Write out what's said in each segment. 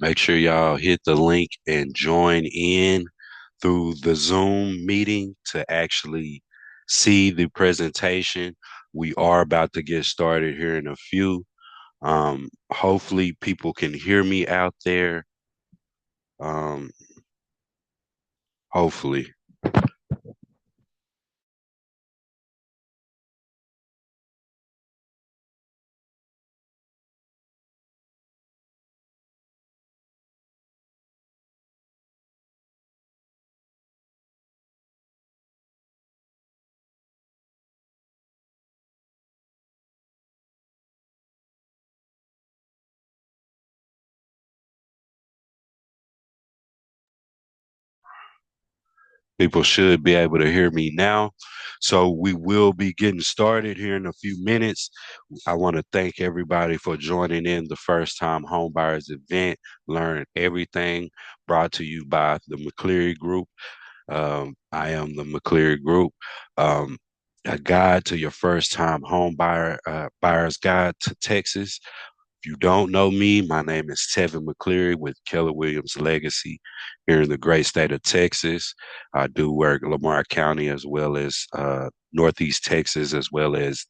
Make sure y'all hit the link and join in through the Zoom meeting to actually see the presentation. We are about to get started here in a few. Hopefully people can hear me out there. Um, hopefully. People should be able to hear me now. So we will be getting started here in a few minutes. I want to thank everybody for joining in the first time homebuyers event. Learn everything brought to you by the McCleary Group. I am the McCleary Group. Um, a guide to your first time buyer's guide to Texas. If you don't know me, my name is Tevin McCleary with Keller Williams Legacy here in the great state of Texas. I do work Lamar County as well as Northeast Texas, as well as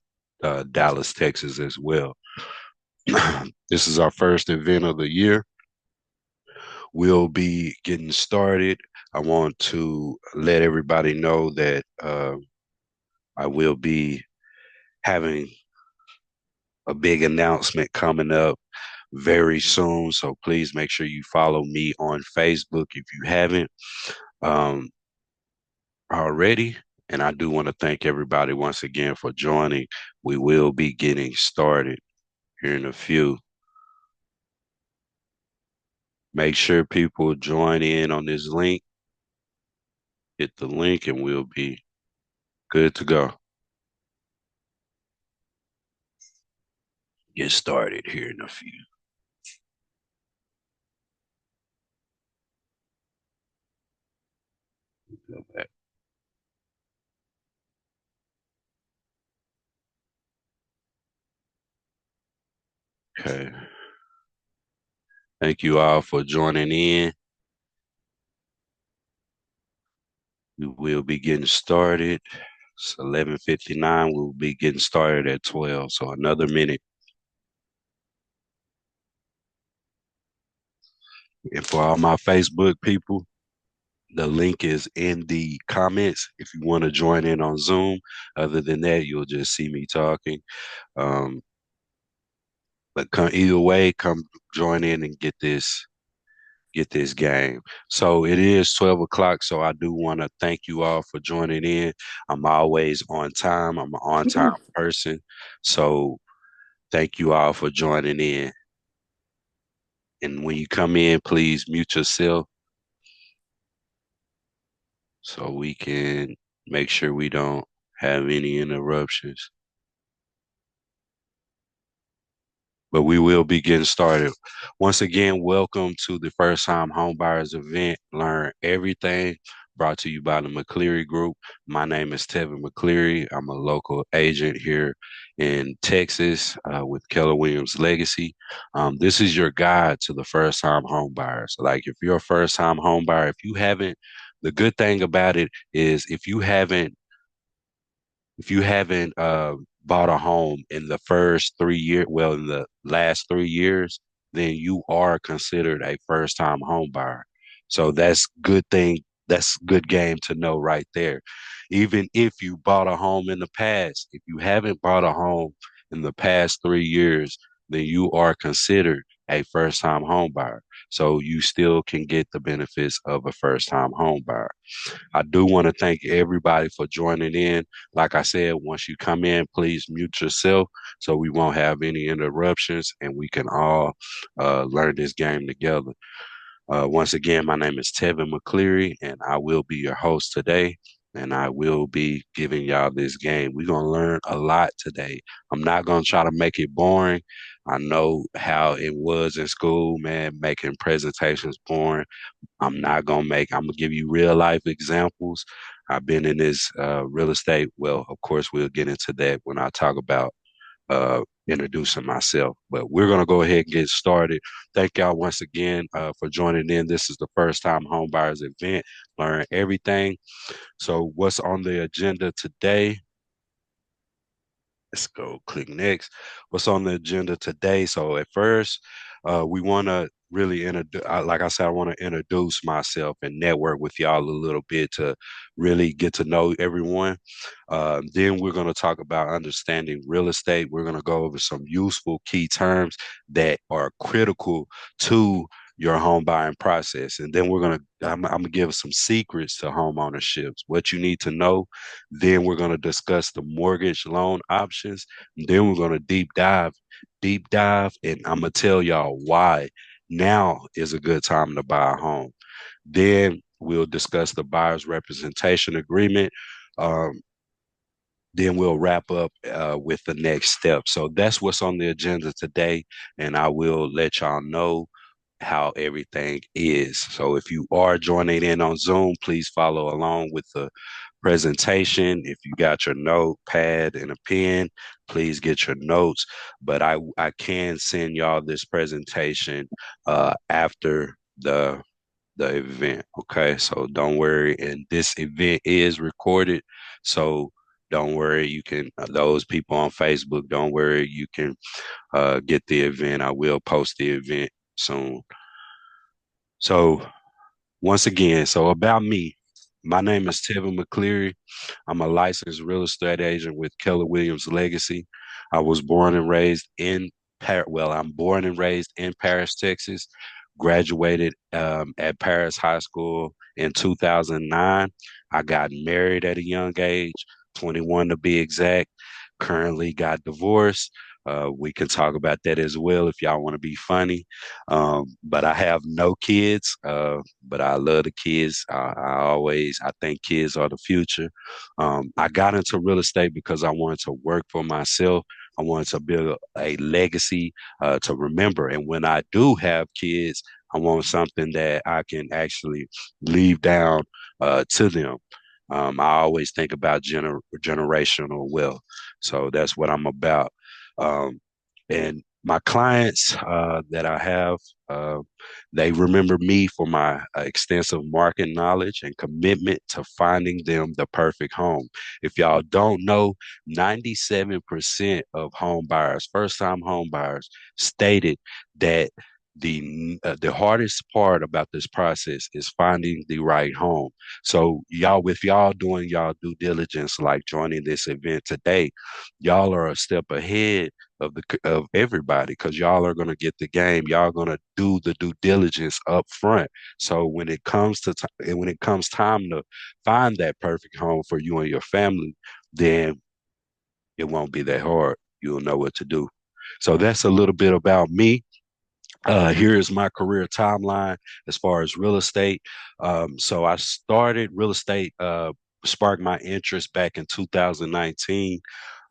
Dallas, Texas as well. This is our first event of the year. We'll be getting started. I want to let everybody know that I will be having a big announcement coming up very soon. So please make sure you follow me on Facebook if you haven't um, already. And I do want to thank everybody once again for joining. We will be getting started here in a few. Make sure people join in on this link. Hit the link and we'll be good to go. Get started here in a few. Okay. Thank you all for joining in. We will be getting started. It's 11:59. We'll be getting started at 12. So another minute. And for all my Facebook people, the link is in the comments if you want to join in on Zoom. Other than that, you'll just see me talking. Um, but either way, come join in and get this game. So it is 12 o'clock. So I do want to thank you all for joining in. I'm always on time. I'm an on time person. So thank you all for joining in. And when you come in, please mute yourself so we can make sure we don't have any interruptions. But we will be getting started. Once again, welcome to the First Time Homebuyers event. Learn everything brought to you by the McCleary Group. My name is Tevin McCleary. I'm a local agent here in Texas with Keller Williams Legacy. This is your guide to the first time homebuyers. Like if you're a first time homebuyer, if you haven't, the good thing about it is if you haven't bought a home in the first 3 years, well, in the last 3 years, then you are considered a first time home buyer. So that's good thing. That's good game to know right there. Even if you bought a home in the past, if you haven't bought a home in the past 3 years, then you are considered a first time home buyer. So you still can get the benefits of a first time home buyer. I do want to thank everybody for joining in. Like I said, once you come in, please mute yourself so we won't have any interruptions and we can all learn this game together. Once again, my name is Tevin McCleary, and I will be your host today. And I will be giving y'all this game. We're going to learn a lot today. I'm not going to try to make it boring. I know how it was in school, man, making presentations boring. I'm gonna give you real life examples. I've been in this real estate. Well, of course, we'll get into that when I talk about introducing myself. But we're going to go ahead and get started. Thank y'all once again for joining in. This is the first time Homebuyers event. Learn everything. So, what's on the agenda today? Let's go click next. What's on the agenda today? So at first, we want to really introduce, like I said, I want to introduce myself and network with y'all a little bit to really get to know everyone. Then we're going to talk about understanding real estate. We're going to go over some useful key terms that are critical to your home buying process. And then I'm gonna give some secrets to home ownerships, what you need to know. Then we're going to discuss the mortgage loan options. And then we're going to deep dive, and I'm going to tell y'all why now is a good time to buy a home. Then we'll discuss the buyer's representation agreement. Um, then we'll wrap up with the next step. So that's what's on the agenda today, and I will let y'all know how everything is. So if you are joining in on Zoom, please follow along with the presentation. If you got your notepad and a pen, please get your notes. But I can send y'all this presentation after the event. Okay, so don't worry. And this event is recorded, so don't worry. You can those people on Facebook, don't worry. You can get the event. I will post the event soon. So once again, so about me, my name is Tevin McCleary. I'm a licensed real estate agent with Keller Williams Legacy. I was born and raised in I'm born and raised in Paris, Texas. Graduated at Paris High School in 2009. I got married at a young age, 21 to be exact. Currently got divorced. We can talk about that as well if y'all want to be funny. But I have no kids, but I love the kids. I think kids are the future. I got into real estate because I wanted to work for myself. I wanted to build a legacy to remember. And when I do have kids, I want something that I can actually leave down to them. I always think about generational wealth. So that's what I'm about. Um, and my clients that I have, uh, they remember me for my extensive market knowledge and commitment to finding them the perfect home. If y'all don't know, 97% of home buyers, first time home buyers, stated that the hardest part about this process is finding the right home. So y'all, with y'all doing y'all due diligence, like joining this event today, y'all are a step ahead of everybody because y'all are going to get the game. Y'all going to do the due diligence up front. So when it comes time to find that perfect home for you and your family, then it won't be that hard. You'll know what to do. So that's a little bit about me. Here is my career timeline as far as real estate. So I started real estate, sparked my interest back in 2019.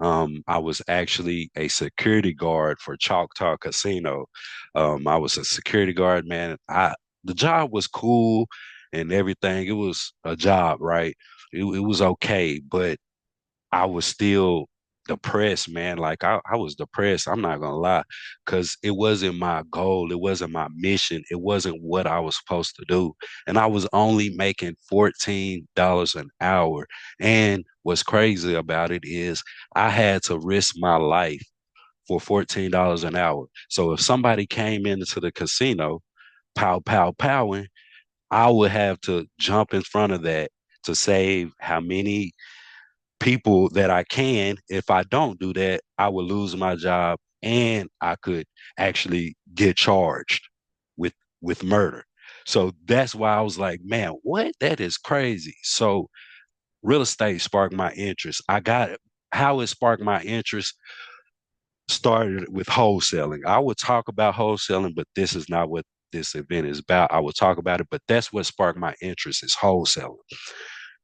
I was actually a security guard for Choctaw Casino. I was a security guard, man. The job was cool and everything. It was a job, right? It was okay, but I was still depressed, man. Like I was depressed. I'm not gonna lie, because it wasn't my goal. It wasn't my mission. It wasn't what I was supposed to do. And I was only making $14 an hour. And what's crazy about it is I had to risk my life for $14 an hour. So if somebody came into the casino, pow, pow, powing, I would have to jump in front of that to save how many people that I can. If I don't do that, I would lose my job and I could actually get charged with murder. So that's why I was like, man, what? That is crazy. So real estate sparked my interest. I got it. How it sparked my interest started with wholesaling. I would talk about wholesaling, but this is not what this event is about. I would talk about it, but that's what sparked my interest is wholesaling.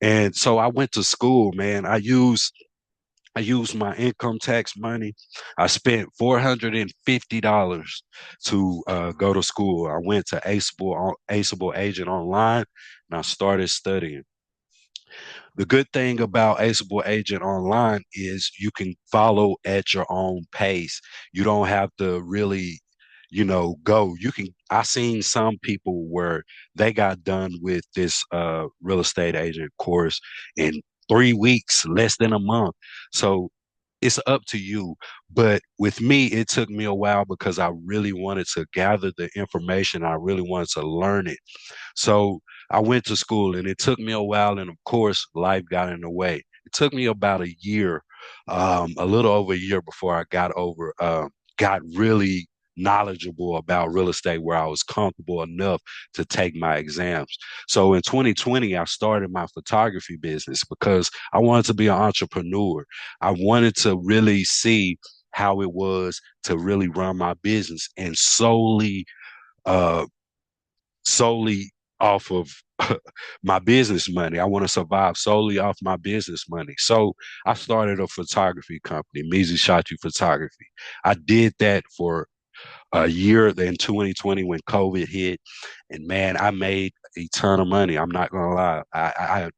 And so I went to school, man. I used my income tax money. I spent $450 to go to school. I went to Aceable Agent Online and I started studying. The good thing about Aceable Agent Online is you can follow at your own pace. You don't have to really, go. I seen some people where they got done with this real estate agent course in 3 weeks, less than a month. So it's up to you. But with me, it took me a while because I really wanted to gather the information. I really wanted to learn it. So I went to school and it took me a while. And of course, life got in the way. It took me about a year, a little over a year before I got really knowledgeable about real estate where I was comfortable enough to take my exams. So in 2020, I started my photography business because I wanted to be an entrepreneur. I wanted to really see how it was to really run my business and uh, solely off of my business money. I want to survive solely off my business money. So I started a photography company, Mizi Shatu Photography. I did that for a year in 2020 when COVID hit. And man, I made a ton of money. I'm not gonna lie. I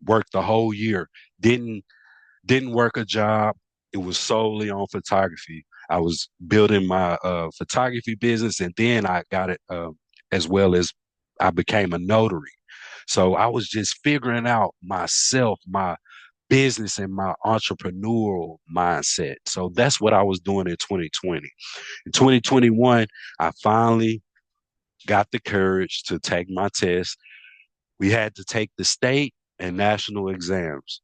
worked the whole year, didn't didn't work a job. It was solely on photography. I was building my photography business, and then I got it as well as I became a notary. So I was just figuring out myself, my business, and my entrepreneurial mindset. So that's what I was doing in 2020. In 2021, I finally got the courage to take my test. We had to take the state and national exams.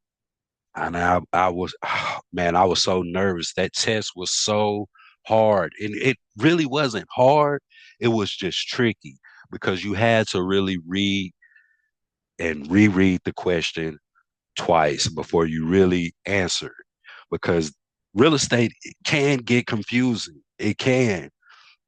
And I was, oh, man, I was so nervous. That test was so hard. And it really wasn't hard. It was just tricky because you had to really read and reread the question twice before you really answer. Because real estate can get confusing. It can.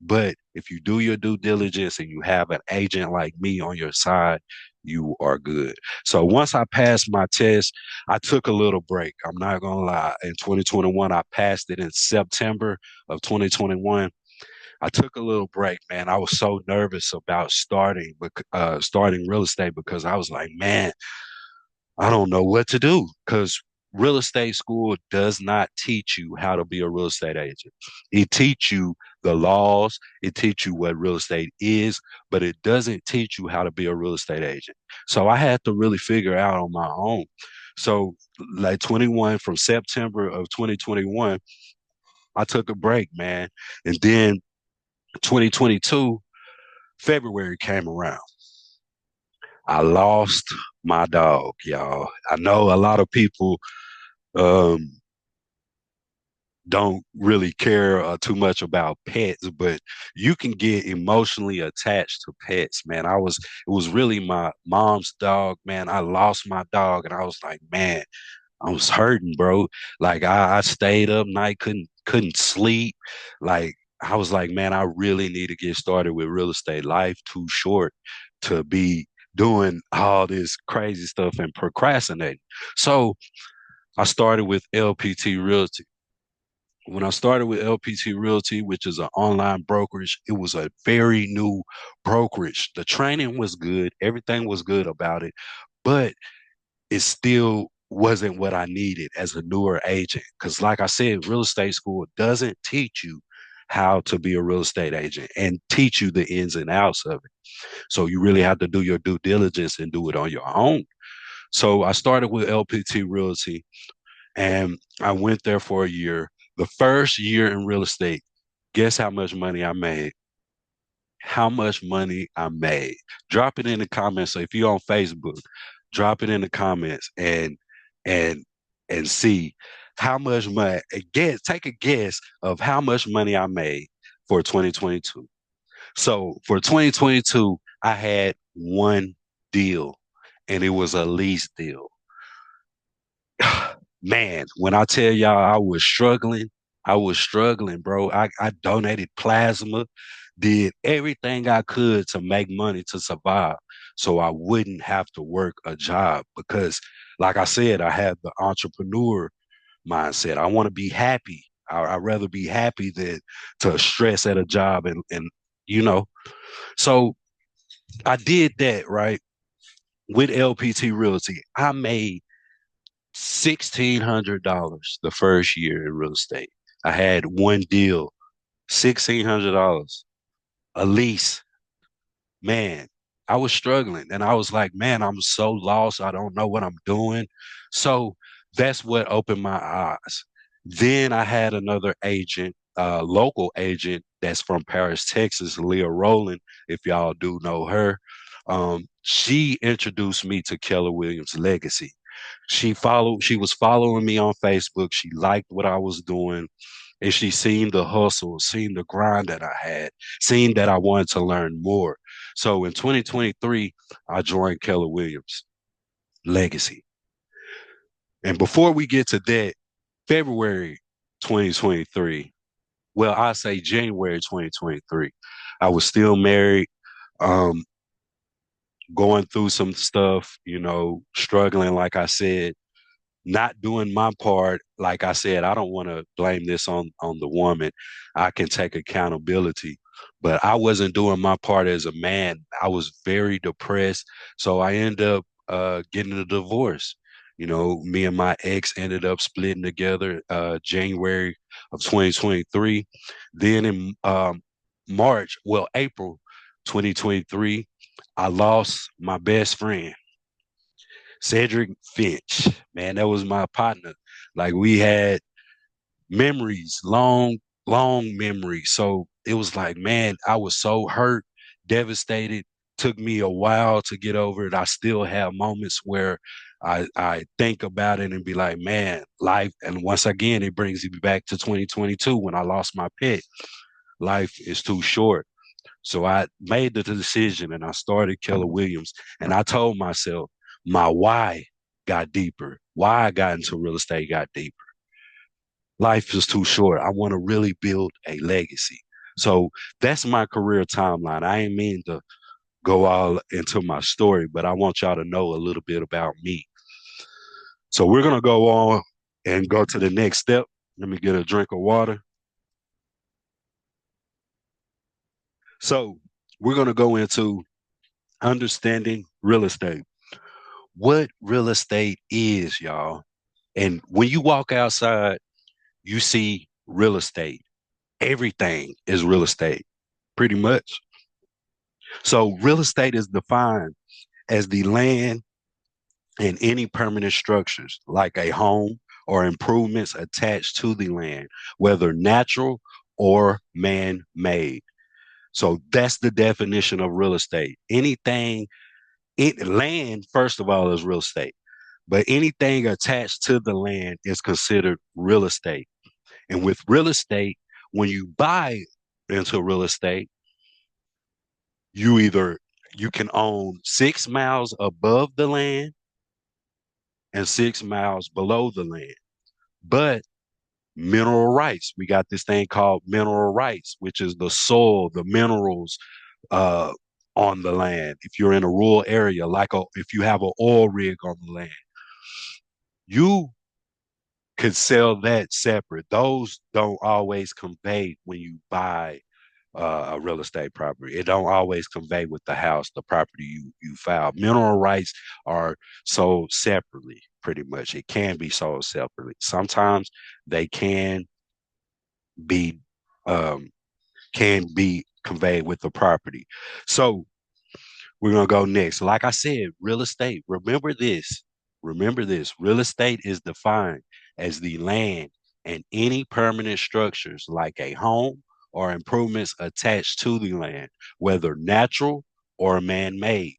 But if you do your due diligence and you have an agent like me on your side, you are good. So once I passed my test, I took a little break. I'm not gonna lie. In 2021, I passed it in September of 2021. I took a little break, man. I was so nervous about starting real estate because I was like, man, I don't know what to do because real estate school does not teach you how to be a real estate agent. It teach you the laws, it teach you what real estate is, but it doesn't teach you how to be a real estate agent. So I had to really figure out on my own. So like 21 from September of 2021, I took a break, man. And then 2022, February came around. I lost my dog, y'all. I know a lot of people um, don't really care too much about pets, but you can get emotionally attached to pets, man. It was really my mom's dog, man. I lost my dog, and I was like, man, I was hurting, bro. Like I stayed up night, couldn't sleep. Like I was like, man, I really need to get started with real estate. Life too short to be doing all this crazy stuff and procrastinating. So I started with LPT Realty. When I started with LPT Realty, which is an online brokerage, it was a very new brokerage. The training was good, everything was good about it, but it still wasn't what I needed as a newer agent. Because, like I said, real estate school doesn't teach you how to be a real estate agent and teach you the ins and outs of it. So you really have to do your due diligence and do it on your own. So I started with LPT Realty and I went there for a year. The first year in real estate, guess how much money I made? How much money I made? Drop it in the comments. So if you're on Facebook, drop it in the comments and and see how much money. Take a guess of how much money I made for 2022. So for 2022, I had one deal, and it was a lease deal. Man, when I tell y'all I was struggling, bro. I donated plasma, did everything I could to make money to survive so I wouldn't have to work a job because, like I said, I have the entrepreneur mindset. I want to be happy. I'd rather be happy than to stress at a job and you know. So I did that, right? With LPT Realty. I made $1,600 the first year in real estate. I had one deal, $1,600, a lease. Man, I was struggling and I was like, man, I'm so lost. I don't know what I'm doing. So that's what opened my eyes. Then I had another agent, local agent that's from Paris, Texas, Leah Rowland, if y'all do know her. She introduced me to Keller Williams Legacy. She was following me on Facebook. She liked what I was doing. And she seen the hustle, seen the grind that I had, seen that I wanted to learn more. So in 2023, I joined Keller Williams Legacy. And before we get to that, February 2023, well, I say January 2023, I was still married, um, going through some stuff, struggling, like I said, not doing my part. Like I said, I don't want to blame this on the woman. I can take accountability, but I wasn't doing my part as a man. I was very depressed, so I ended up getting a divorce. Me and my ex ended up splitting together January of 2023. Then in April 2023, I lost my best friend. Cedric Finch, man, that was my partner. Like we had memories, long, long memories. So it was like, man, I was so hurt, devastated. Took me a while to get over it. I still have moments where I think about it and be like, man, life. And once again, it brings me back to 2022 when I lost my pet. Life is too short. So I made the decision and I started Keller Williams. And I told myself my why got deeper. Why I got into real estate got deeper. Life is too short. I want to really build a legacy. So that's my career timeline. I ain't mean to go all into my story, but I want y'all to know a little bit about me. So we're going to go on and go to the next step. Let me get a drink of water. So we're going to go into understanding real estate. What real estate is, y'all. And when you walk outside, you see real estate. Everything is real estate, pretty much. So, real estate is defined as the land and any permanent structures, like a home or improvements attached to the land, whether natural or man made. So, that's the definition of real estate. Land, first of all, is real estate, but anything attached to the land is considered real estate. And with real estate, when you buy into real estate, you either you can own 6 miles above the land and 6 miles below the land. But mineral rights, we got this thing called mineral rights, which is the soil, the minerals uh, on the land. If you're in a rural area, if you have an oil rig on the land, you could sell that separate. Those don't always convey when you buy a real estate property. It don't always convey with the house, the property you file. Mineral rights are sold separately, pretty much. It can be sold separately. Sometimes they be um, can be conveyed with the property. So we're gonna go next. Like I said, real estate. Remember this. Remember this. Real estate is defined as the land and any permanent structures like a home or improvements attached to the land, whether natural or man-made.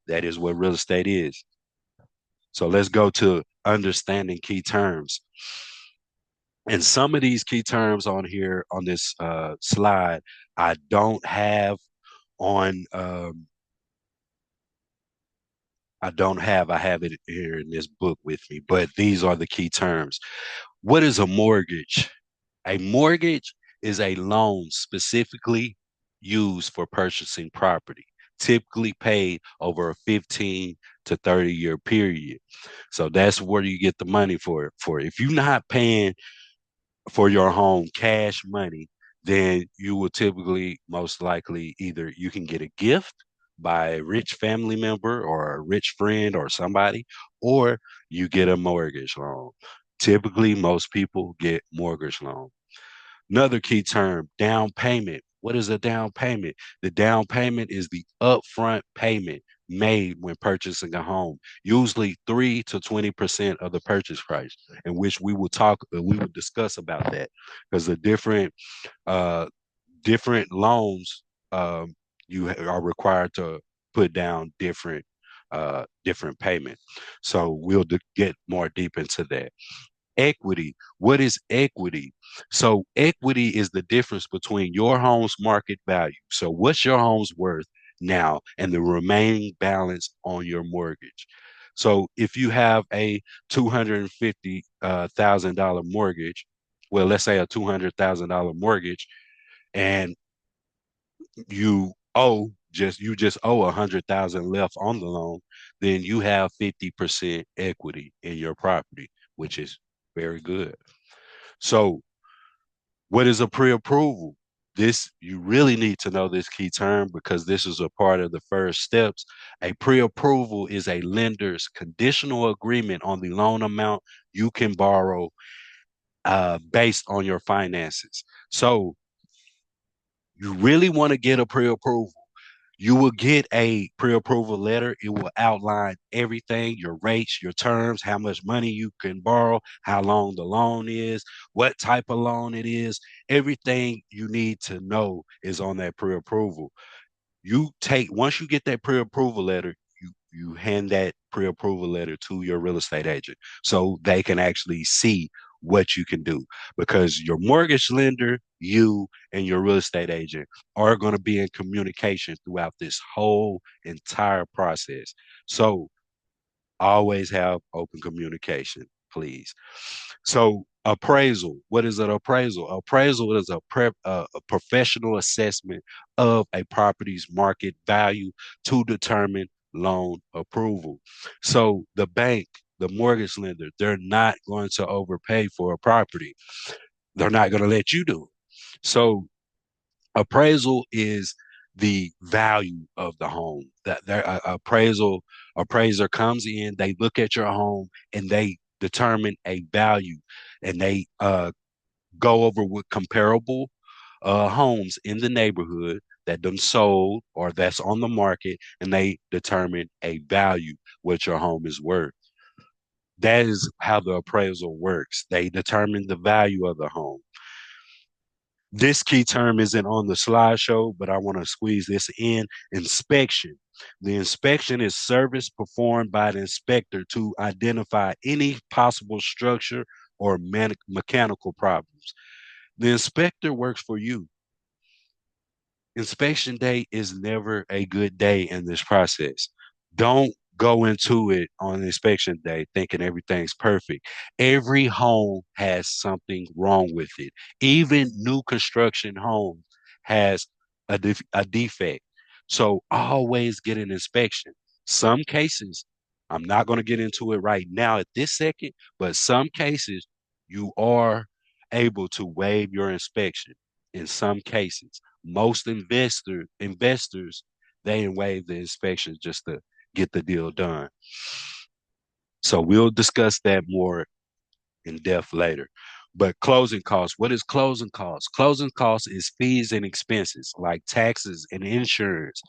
That is what real estate is. So let's go to understanding key terms. And some of these key terms on here on this slide, I don't have on I have it here in this book with me, but these are the key terms. What is a mortgage? A mortgage is a loan specifically used for purchasing property, typically paid over a 15 to 30-year period. So that's where you get the money for. If you're not paying for your home cash money, then you will typically most likely either you can get a gift by a rich family member or a rich friend or somebody, or you get a mortgage loan. Typically, most people get mortgage loan. Another key term, down payment. What is a down payment? The down payment is the upfront payment made when purchasing a home, usually 3 to 20% of the purchase price, in which we will discuss about that because the uh, different loans, are required to put down different payment. So we'll get more deep into that. Equity. What is equity? So equity is the difference between your home's market value. So what's your home's worth now and the remaining balance on your mortgage? So if you have a $250,000 mortgage, well, let's say a $200,000 mortgage, and you just owe 100,000 left on the loan, then you have 50% equity in your property, which is very good. So, what is a pre-approval? This you really need to know this key term because this is a part of the first steps. A pre-approval is a lender's conditional agreement on the loan amount you can borrow based on your finances. So, you really want to get a pre-approval. You will get a pre-approval letter. It will outline everything, your rates, your terms, how much money you can borrow, how long the loan is, what type of loan it is. Everything you need to know is on that pre-approval. Once you get that pre-approval letter, you hand that pre-approval letter to your real estate agent so they can actually see what you can do, because your mortgage lender, you, and your real estate agent are going to be in communication throughout this whole entire process. So always have open communication, please. So appraisal. What is an appraisal? Appraisal is a professional assessment of a property's market value to determine loan approval. So the bank, the mortgage lender, they're not going to overpay for a property. They're not going to let you do it. So appraisal is the value of the home. That their appraiser comes in, they look at your home and they determine a value, and they go over with comparable homes in the neighborhood that done sold or that's on the market, and they determine a value what your home is worth. That is how the appraisal works. They determine the value of the home. This key term isn't on the slideshow, but I want to squeeze this in. Inspection. The inspection is service performed by the inspector to identify any possible structure or mechanical problems. The inspector works for you. Inspection day is never a good day in this process. Don't go into it on inspection day thinking everything's perfect. Every home has something wrong with it. Even new construction homes has a defect. So always get an inspection. Some cases, I'm not going to get into it right now at this second, but some cases you are able to waive your inspection in some cases. Most investors they waive the inspections just to get the deal done. So we'll discuss that more in depth later. But closing costs, what is closing costs? Closing costs is fees and expenses like taxes and insurance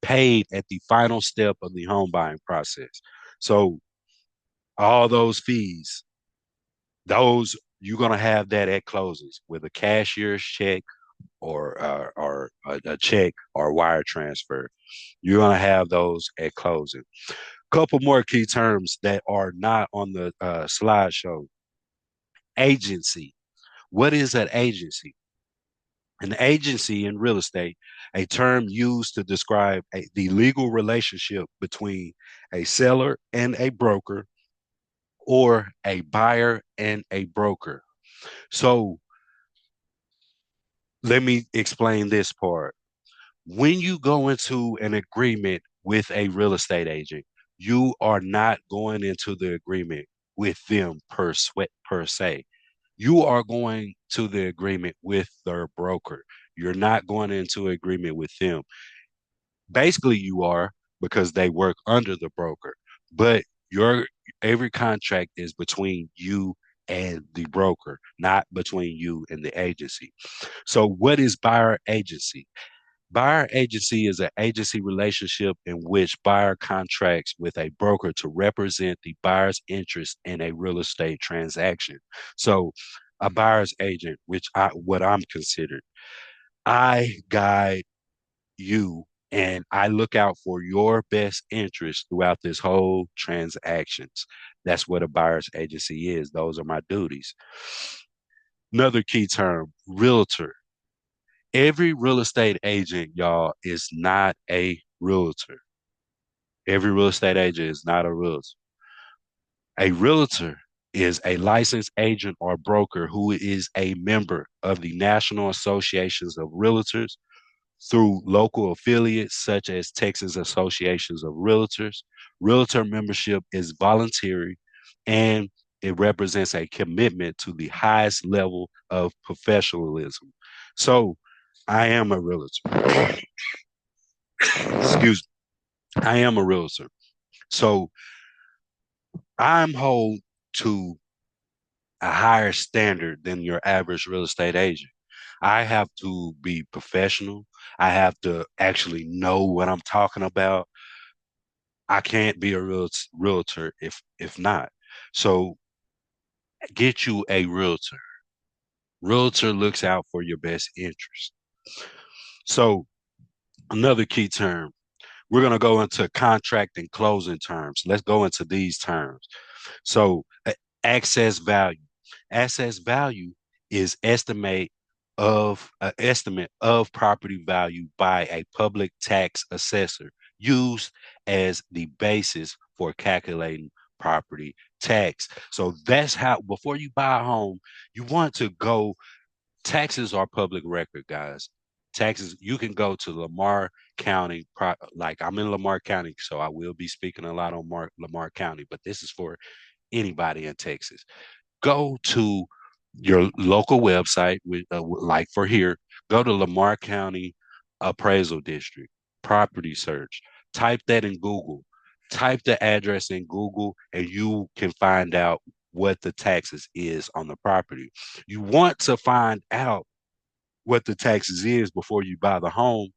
paid at the final step of the home buying process. So all those fees, those you're gonna have that at closings with a cashier's check or a check or wire transfer. You're gonna have those at closing. Couple more key terms that are not on the slideshow. Agency. What is an agency? An agency in real estate, a term used to describe the legal relationship between a seller and a broker or a buyer and a broker. So let me explain this part. When you go into an agreement with a real estate agent, you are not going into the agreement with them per se. You are going to the agreement with their broker. You're not going into agreement with them. Basically, you are because they work under the broker, but your every contract is between you and the broker, not between you and the agency. So, what is buyer agency? Buyer agency is an agency relationship in which buyer contracts with a broker to represent the buyer's interest in a real estate transaction. So, a buyer's agent, which I what I'm considered, I guide you and I look out for your best interest throughout this whole transactions. That's what a buyer's agency is. Those are my duties. Another key term, realtor. Every real estate agent, y'all, is not a realtor. Every real estate agent is not a realtor. A realtor is a licensed agent or broker who is a member of the National Associations of Realtors through local affiliates such as Texas Associations of Realtors. Realtor membership is voluntary and it represents a commitment to the highest level of professionalism. So I am a realtor. Excuse me. I am a realtor. So I'm hold to a higher standard than your average real estate agent. I have to be professional. I have to actually know what I'm talking about. I can't be a realtor if not. So get you a realtor. Realtor looks out for your best interest. So another key term, we're going to go into contract and closing terms. Let's go into these terms. So access value. Access value is estimate of property value by a public tax assessor used as the basis for calculating property tax. So that's how before you buy a home, you want to go. Taxes are public record, guys. Taxes, you can go to Lamar County, like I'm in Lamar County, so I will be speaking a lot on Lamar County, but this is for anybody in Texas. Go to your local website, like for here, go to Lamar County Appraisal District, property search, type that in Google, type the address in Google, and you can find out what the taxes is on the property. You want to find out what the taxes is before you buy the home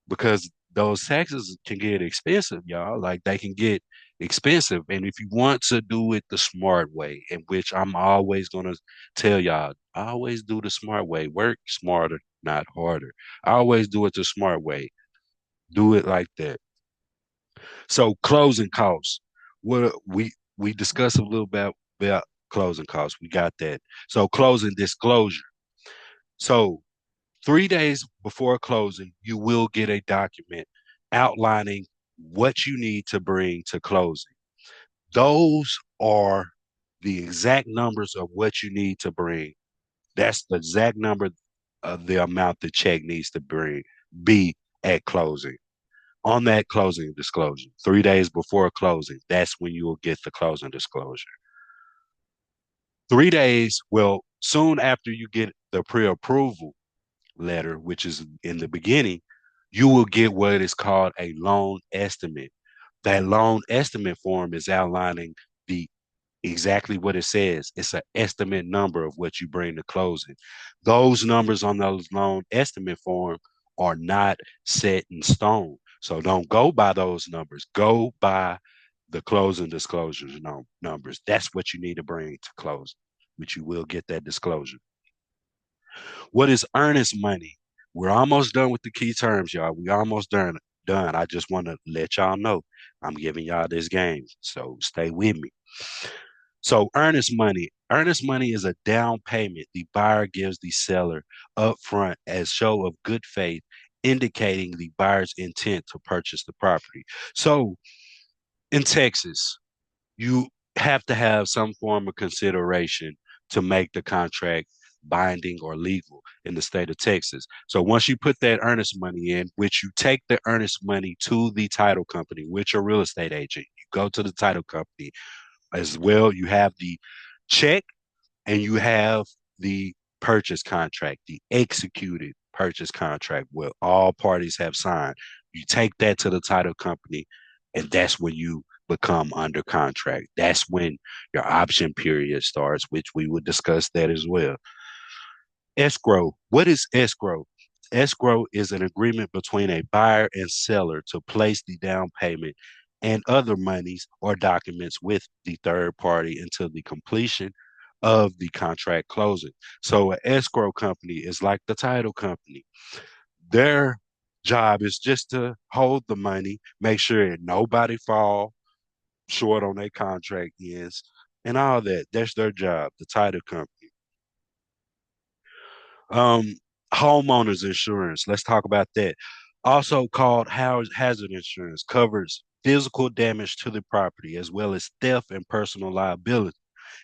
because those taxes can get expensive, y'all. Like they can get expensive. And if you want to do it the smart way, in which I'm always going to tell y'all, always do the smart way. Work smarter, not harder. I always do it the smart way. Do it like that. So closing costs. What we discussed a little bit about closing costs. We got that. So closing disclosure. So 3 days before closing, you will get a document outlining what you need to bring to closing. Those are the exact numbers of what you need to bring. That's the exact number of the amount the check needs to be at closing. On that closing disclosure, 3 days before closing, that's when you will get the closing disclosure. 3 days, well, soon after you get the pre-approval letter, which is in the beginning, you will get what is called a loan estimate. That loan estimate form is outlining the exactly what it says. It's an estimate number of what you bring to closing. Those numbers on those loan estimate form are not set in stone. So don't go by those numbers. Go by the closing disclosures numbers. That's what you need to bring to close, which you will get that disclosure. What is earnest money? We're almost done with the key terms, y'all. We almost done. I just want to let y'all know I'm giving y'all this game. So stay with me. So earnest money. Earnest money is a down payment the buyer gives the seller upfront as show of good faith, indicating the buyer's intent to purchase the property. So in Texas, you have to have some form of consideration to make the contract binding or legal in the state of Texas. So once you put that earnest money in, which you take the earnest money to the title company, which a real estate agent, you go to the title company as well. You have the check and you have the purchase contract, the executed purchase contract where all parties have signed. You take that to the title company, and that's when you become under contract. That's when your option period starts, which we would discuss that as well. Escrow. What is escrow? Escrow is an agreement between a buyer and seller to place the down payment and other monies or documents with the third party until the completion of the contract closing. So an escrow company is like the title company. Their job is just to hold the money, make sure nobody fall short on their contract ends, and all that. That's their job, the title company. Um, Homeowners insurance. Let's talk about that. Also called hazard insurance, covers physical damage to the property as well as theft and personal liability.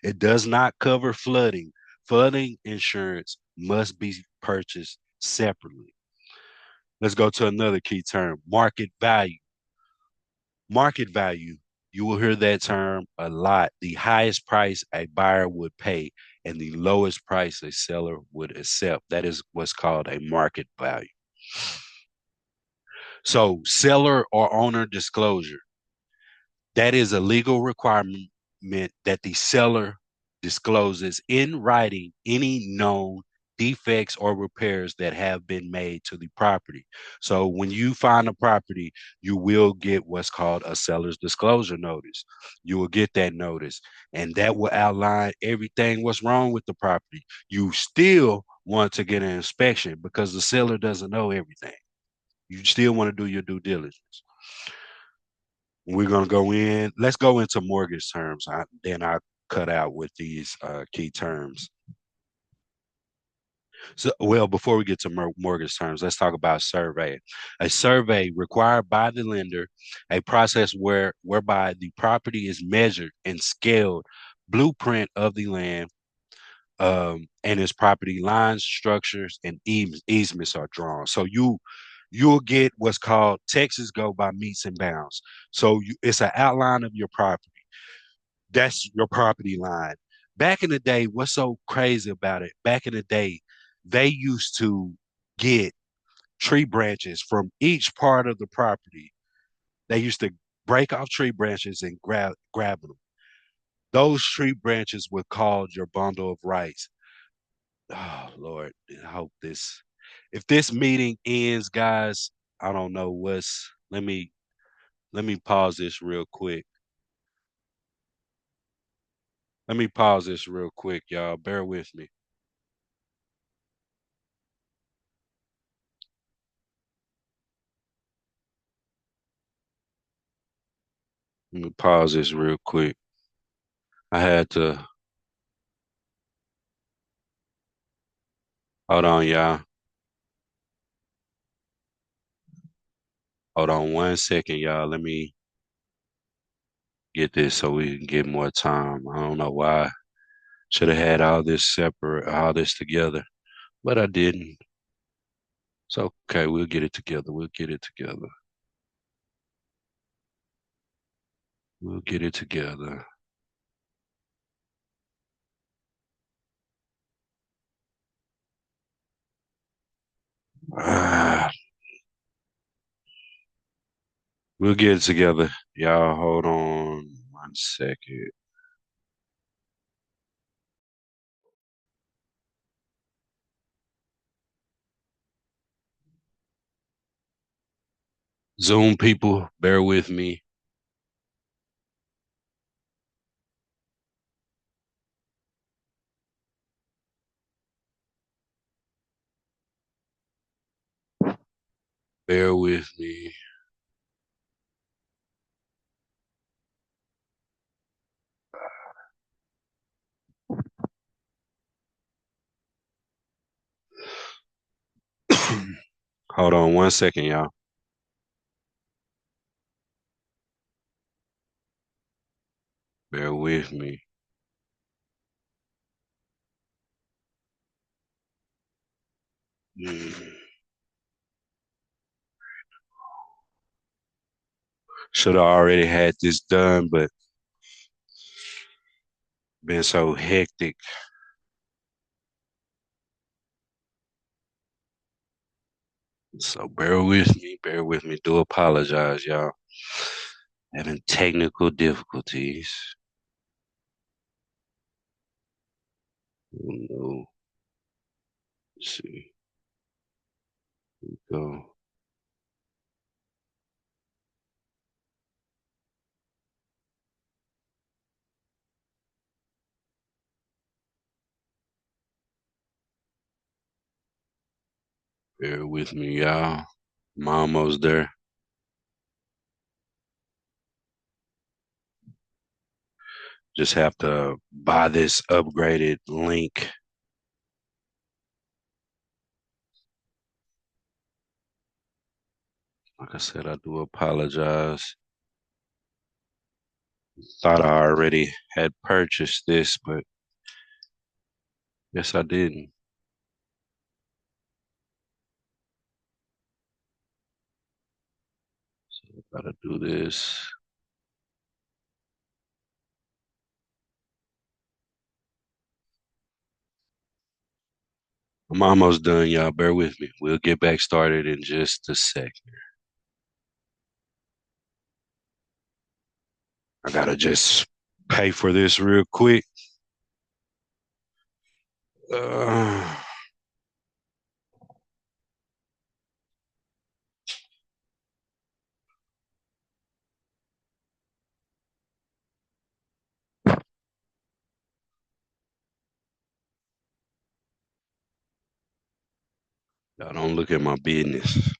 It does not cover flooding. Flooding insurance must be purchased separately. Let's go to another key term, market value. Market value, you will hear that term a lot. The highest price a buyer would pay and the lowest price a seller would accept. That is what's called a market value. So, seller or owner disclosure. That is a legal requirement that the seller discloses in writing any known defects or repairs that have been made to the property. So when you find a property, you will get what's called a seller's disclosure notice. You will get that notice, and that will outline everything what's wrong with the property. You still want to get an inspection because the seller doesn't know everything. You still want to do your due diligence. We're gonna go in. Let's go into mortgage terms. Then I cut out with these key terms. So, well, before we get to mortgage terms, let's talk about survey. A survey required by the lender, a process whereby the property is measured and scaled, blueprint of the land, and its property lines, structures, and easements are drawn. So you'll get what's called Texas go by meets and bounds. So it's an outline of your property. That's your property line. Back in the day, what's so crazy about it? Back in the day, they used to get tree branches from each part of the property. They used to break off tree branches and grab them. Those tree branches were called your bundle of rights. Oh Lord, I hope this. If this meeting ends, guys, I don't know what's. Let me pause this real quick. Let me pause this real quick, y'all. Bear with me. Let me pause this real quick. I had to hold on, y'all. Hold on 1 second, y'all. Let me get this so we can get more time. I don't know why. Should have had all this separate, all this together, but I didn't. It's okay. We'll get it together. We'll get it together. We'll get it together. Ah, we'll get it together. Y'all hold on 1 second. Zoom people, bear with me. Bear with me. Hold on 1 second, y'all. Bear with me. Should have already had this done, but been so hectic. So bear with me. Bear with me. Do apologize, y'all. Having technical difficulties. Oh, no. Let's see. Go. Bear with me, y'all. I'm almost there. Just have to buy this upgraded link. Like I said, I do apologize. Thought I already had purchased this, but guess I didn't. So I gotta do this. I'm almost done, y'all. Bear with me. We'll get back started in just a second. I gotta just pay for this real quick. Uh, y'all don't look at my business.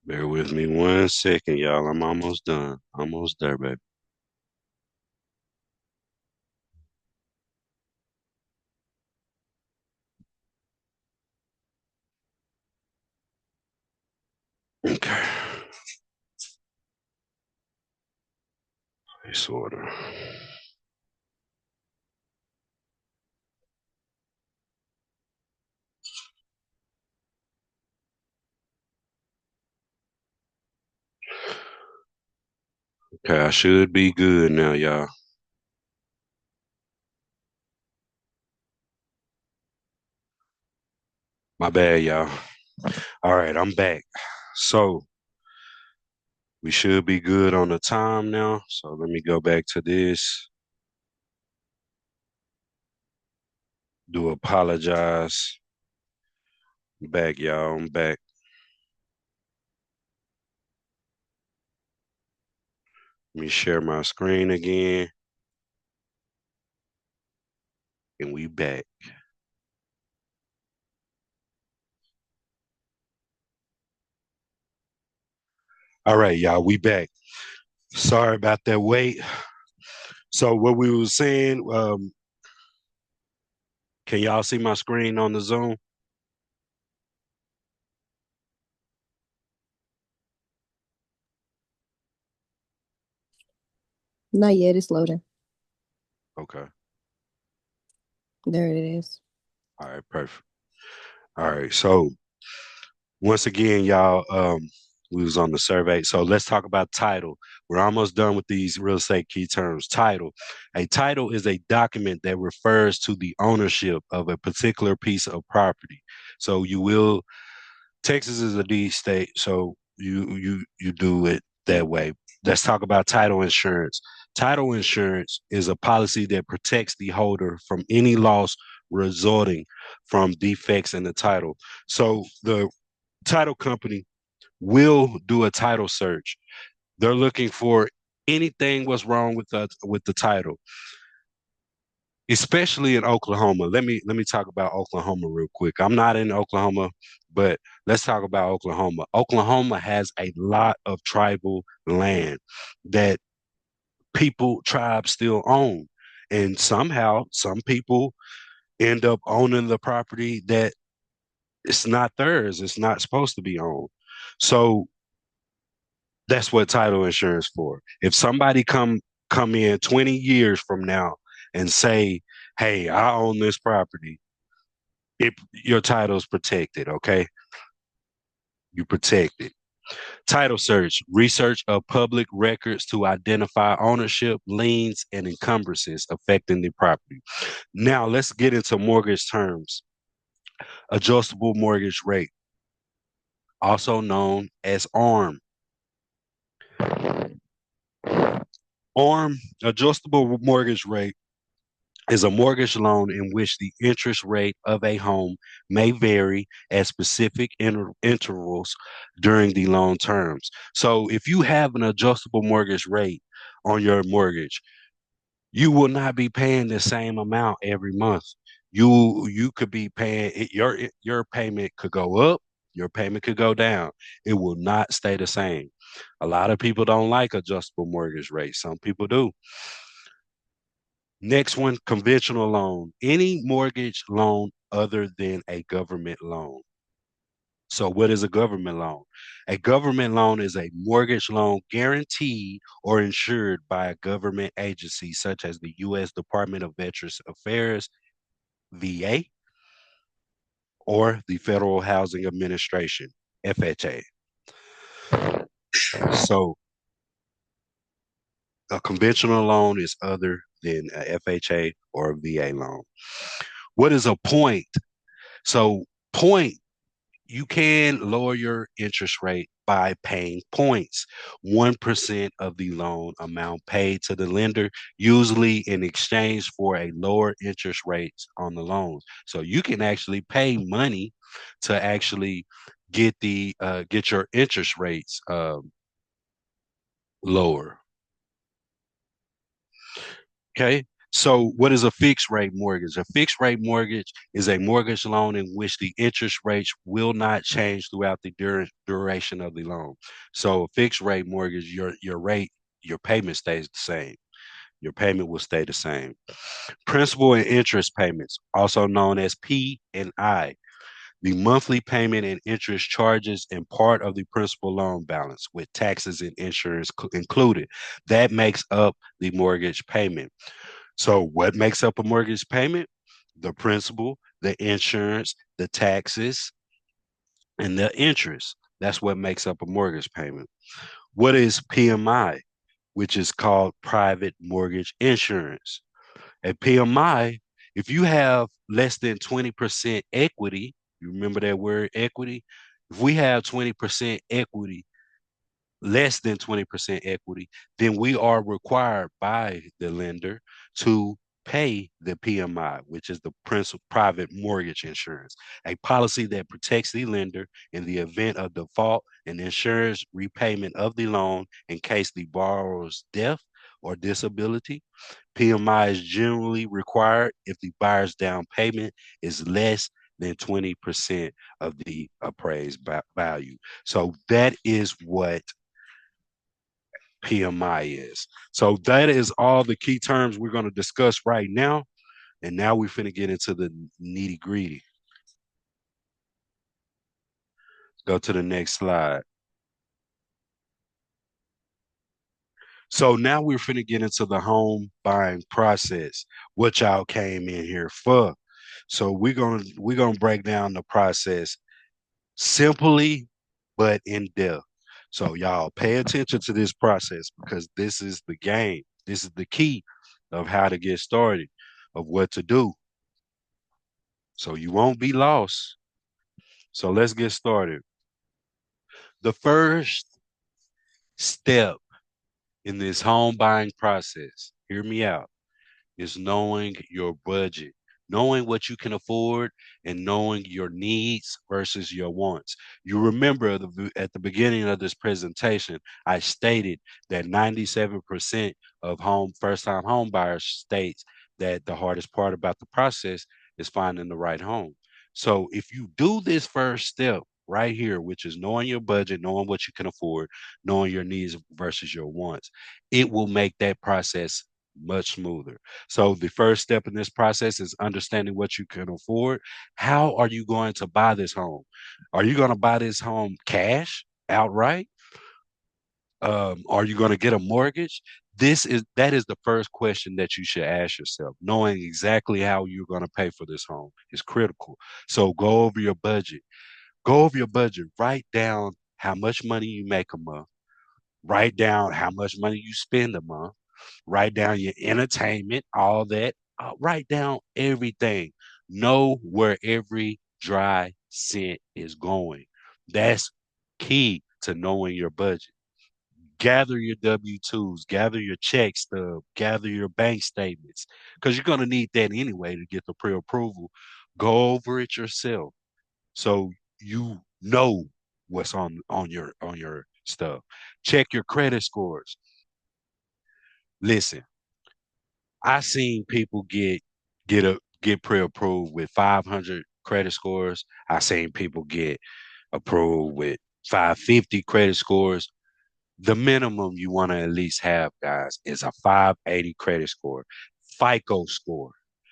Bear with me 1 second, y'all. I'm almost done. Almost there, baby. Okay. Place order. Okay, I should be good now, y'all. My bad, y'all. All right, I'm back. So we should be good on the time now. So let me go back to this. Do apologize. Back, y'all. I'm back. Let me share my screen again. And we back. All right, y'all. We back. Sorry about that wait. So what we were saying, can y'all see my screen on the Zoom? Not yet. It's loading. Okay. There it is. All right, perfect. All right. So once again, y'all, we was on the survey. So let's talk about title. We're almost done with these real estate key terms. Title. A title is a document that refers to the ownership of a particular piece of property. So you will Texas is a deed state, so you do it that way. Let's talk about title insurance. Title insurance is a policy that protects the holder from any loss resulting from defects in the title. So the title company will do a title search. They're looking for anything what's wrong with the title, especially in Oklahoma. Let me talk about Oklahoma real quick. I'm not in Oklahoma, but let's talk about Oklahoma. Oklahoma has a lot of tribal land that tribes still own. And somehow some people end up owning the property that it's not theirs. It's not supposed to be owned. So that's what title insurance for. If somebody come in 20 years from now and say, "Hey, I own this property," Your title is protected, okay? You protect it. Title search, research of public records to identify ownership, liens, and encumbrances affecting the property. Now let's get into mortgage terms. Adjustable mortgage rate, also known as ARM. ARM, adjustable mortgage rate, is a mortgage loan in which the interest rate of a home may vary at specific intervals during the loan terms. So if you have an adjustable mortgage rate on your mortgage, you will not be paying the same amount every month. You could be paying your payment could go up, your payment could go down. It will not stay the same. A lot of people don't like adjustable mortgage rates. Some people do. Next one, conventional loan. Any mortgage loan other than a government loan. So, what is a government loan? A government loan is a mortgage loan guaranteed or insured by a government agency such as the U.S. Department of Veterans Affairs, VA, or the Federal Housing Administration, FHA. So, a conventional loan is other than a FHA or a VA loan. What is a point? So, point, you can lower your interest rate by paying points, 1% of the loan amount paid to the lender, usually in exchange for a lower interest rates on the loans. So you can actually pay money to actually get your interest rates lower. Okay. So, what is a fixed rate mortgage? A fixed rate mortgage is a mortgage loan in which the interest rates will not change throughout the duration of the loan. So, a fixed rate mortgage, your rate, your payment stays the same. Your payment will stay the same. Principal and interest payments, also known as P and I, the monthly payment and interest charges and part of the principal loan balance with taxes and insurance included. That makes up the mortgage payment. So, what makes up a mortgage payment? The principal, the insurance, the taxes, and the interest. That's what makes up a mortgage payment. What is PMI, which is called private mortgage insurance? A PMI, if you have less than 20% equity, you remember that word equity? If we have 20% equity, less than 20% equity, then we are required by the lender to pay the PMI, which is the principal private mortgage insurance, a policy that protects the lender in the event of default and ensures repayment of the loan in case the borrower's death or disability. PMI is generally required if the buyer's down payment is less than 20% of the appraised value. So that is what PMI is. So that is all the key terms we're going to discuss right now. And now we're finna get into the nitty gritty. Go to the next slide. So now we're finna get into the home buying process, what y'all came in here for. So we're gonna break down the process simply but in depth. So y'all pay attention to this process because this is the game. This is the key of how to get started, of what to do. So you won't be lost. So let's get started. The first step in this home buying process, hear me out, is knowing your budget, knowing what you can afford, and knowing your needs versus your wants. You remember at the beginning of this presentation, I stated that 97% of first-time home buyers states that the hardest part about the process is finding the right home. So if you do this first step right here, which is knowing your budget, knowing what you can afford, knowing your needs versus your wants, it will make that process much smoother. So the first step in this process is understanding what you can afford. How are you going to buy this home? Are you going to buy this home cash outright? Are you going to get a mortgage? That is the first question that you should ask yourself. Knowing exactly how you're going to pay for this home is critical. So go over your budget. Go over your budget. Write down how much money you make a month. Write down how much money you spend a month. Write down your entertainment, all that. Write down everything. Know where every dry cent is going. That's key to knowing your budget. Gather your W-2s, gather your check stub, gather your bank statements, because you're going to need that anyway to get the pre-approval. Go over it yourself so you know what's on your stuff. Check your credit scores. Listen, I seen people get pre-approved with 500 credit scores. I seen people get approved with 550 credit scores. The minimum you want to at least have, guys, is a 580 credit score. FICO score.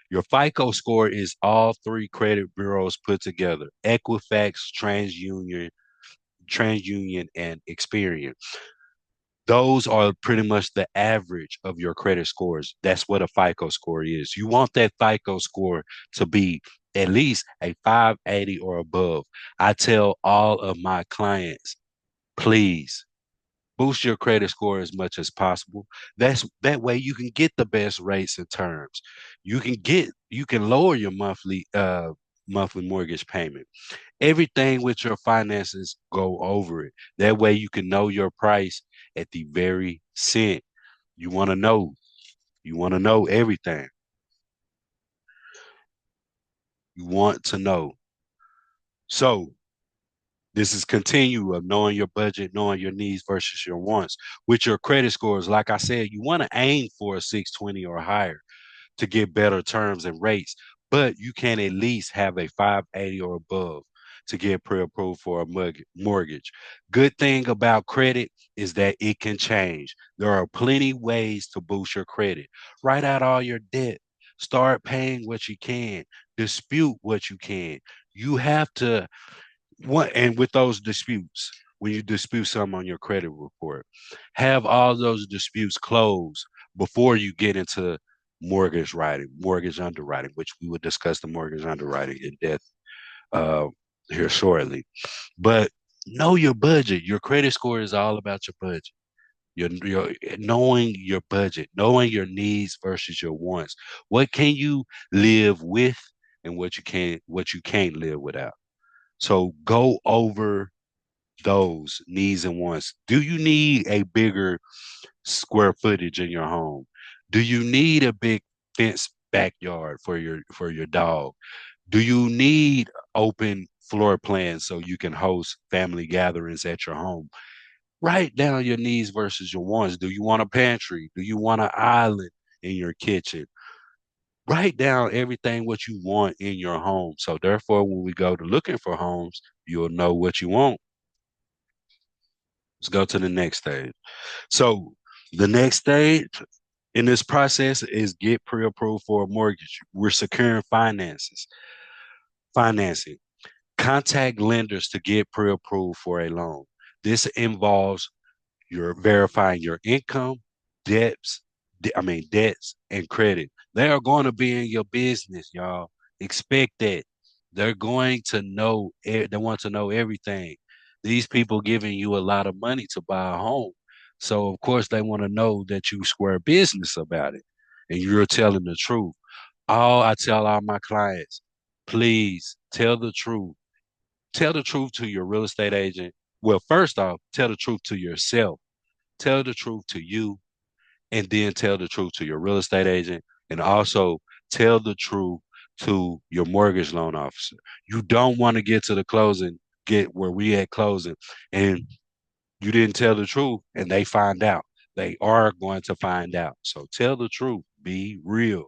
Your FICO score is all three credit bureaus put together: Equifax, TransUnion, and Experian. Those are pretty much the average of your credit scores. That's what a FICO score is. You want that FICO score to be at least a 580 or above. I tell all of my clients, please boost your credit score as much as possible. That way you can get the best rates and terms. You can lower your monthly mortgage payment. Everything with your finances, go over it. That way you can know your price at the very cent. You want to know. You want to know everything. You want to know. So this is continue of knowing your budget, knowing your needs versus your wants. With your credit scores, like I said, you want to aim for a 620 or higher to get better terms and rates, but you can at least have a 580 or above to get pre-approved for a mortgage. Good thing about credit is that it can change. There are plenty ways to boost your credit. Write out all your debt. Start paying what you can. Dispute what you can. You have to what and with those disputes, when you dispute something on your credit report, have all those disputes closed before you get into mortgage underwriting, which we will discuss the mortgage underwriting in depth uh, here shortly. But know your budget. Your credit score is all about your budget. Your knowing your budget, knowing your needs versus your wants. What can you live with, and what you can't live without. So go over those needs and wants. Do you need a bigger square footage in your home? Do you need a big fence backyard for your dog? Do you need open floor plans so you can host family gatherings at your home? Write down your needs versus your wants. Do you want a pantry? Do you want an island in your kitchen? Write down everything what you want in your home. So therefore, when we go to looking for homes, you'll know what you want. Let's go to the next stage. So the next stage in this process is get pre-approved for a mortgage. We're securing financing. Contact lenders to get pre-approved for a loan. This involves you're verifying your income, debts, debts and credit. They are going to be in your business, y'all. Expect that. They're going to know, they want to know everything. These people giving you a lot of money to buy a home. So, of course, they want to know that you square business about it and you're telling the truth. I tell all my clients, please tell the truth. Tell the truth to your real estate agent. Well, first off, tell the truth to yourself. Tell the truth to you, and then tell the truth to your real estate agent, and also tell the truth to your mortgage loan officer. You don't want to get to the closing, get where we at closing, and you didn't tell the truth, and they find out. They are going to find out. So tell the truth. Be real.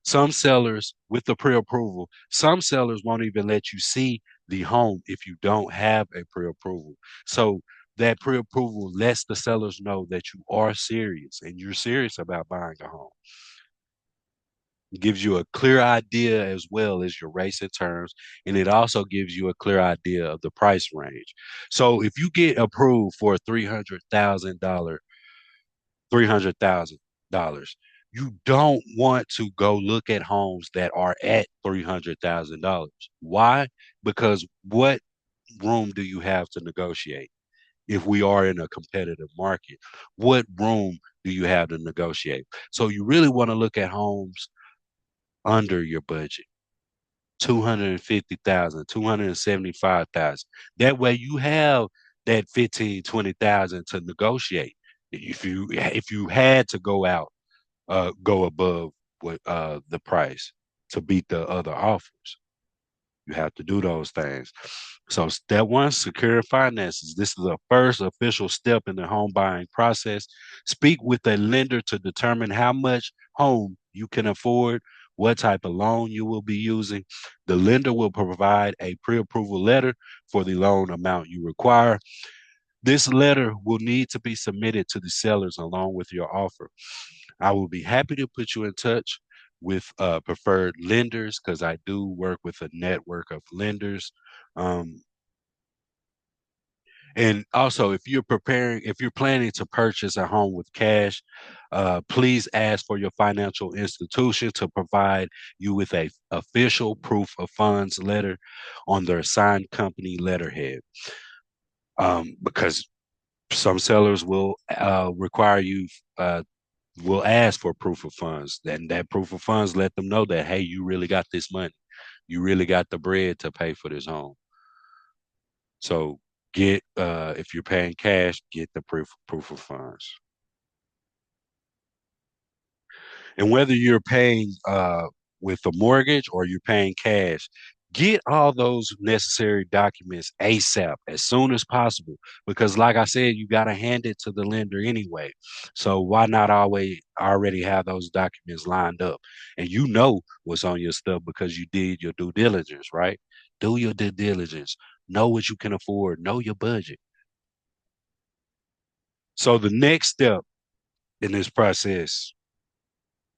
Some sellers, with the pre-approval, some sellers won't even let you see the home if you don't have a pre-approval. So that pre-approval lets the sellers know that you are serious and you're serious about buying a home. It gives you a clear idea as well as your rates and terms, and it also gives you a clear idea of the price range. So if you get approved for a $300,000 $300,000. You don't want to go look at homes that are at $300,000. Why? Because what room do you have to negotiate? If we are in a competitive market, what room do you have to negotiate? So you really want to look at homes under your budget. 250,000, 275,000. That way you have that 15, 20,000 to negotiate. If you had to go out, go above what the price to beat the other offers. You have to do those things. So step one, secure finances. This is the first official step in the home buying process. Speak with a lender to determine how much home you can afford, what type of loan you will be using. The lender will provide a pre-approval letter for the loan amount you require. This letter will need to be submitted to the sellers along with your offer. I will be happy to put you in touch with preferred lenders because I do work with a network of lenders. Um, and also, if you're planning to purchase a home with cash, please ask for your financial institution to provide you with a official proof of funds letter on their signed company letterhead. Because some sellers will require you will ask for proof of funds. And that proof of funds let them know that, hey, you really got this money. You really got the bread to pay for this home. So get if you're paying cash, get the proof of funds. And whether you're paying with a mortgage or you're paying cash, get all those necessary documents ASAP as soon as possible. Because, like I said, you got to hand it to the lender anyway. So why not always already have those documents lined up? And you know what's on your stuff because you did your due diligence, right? Do your due diligence. Know what you can afford. Know your budget. So the next step in this process,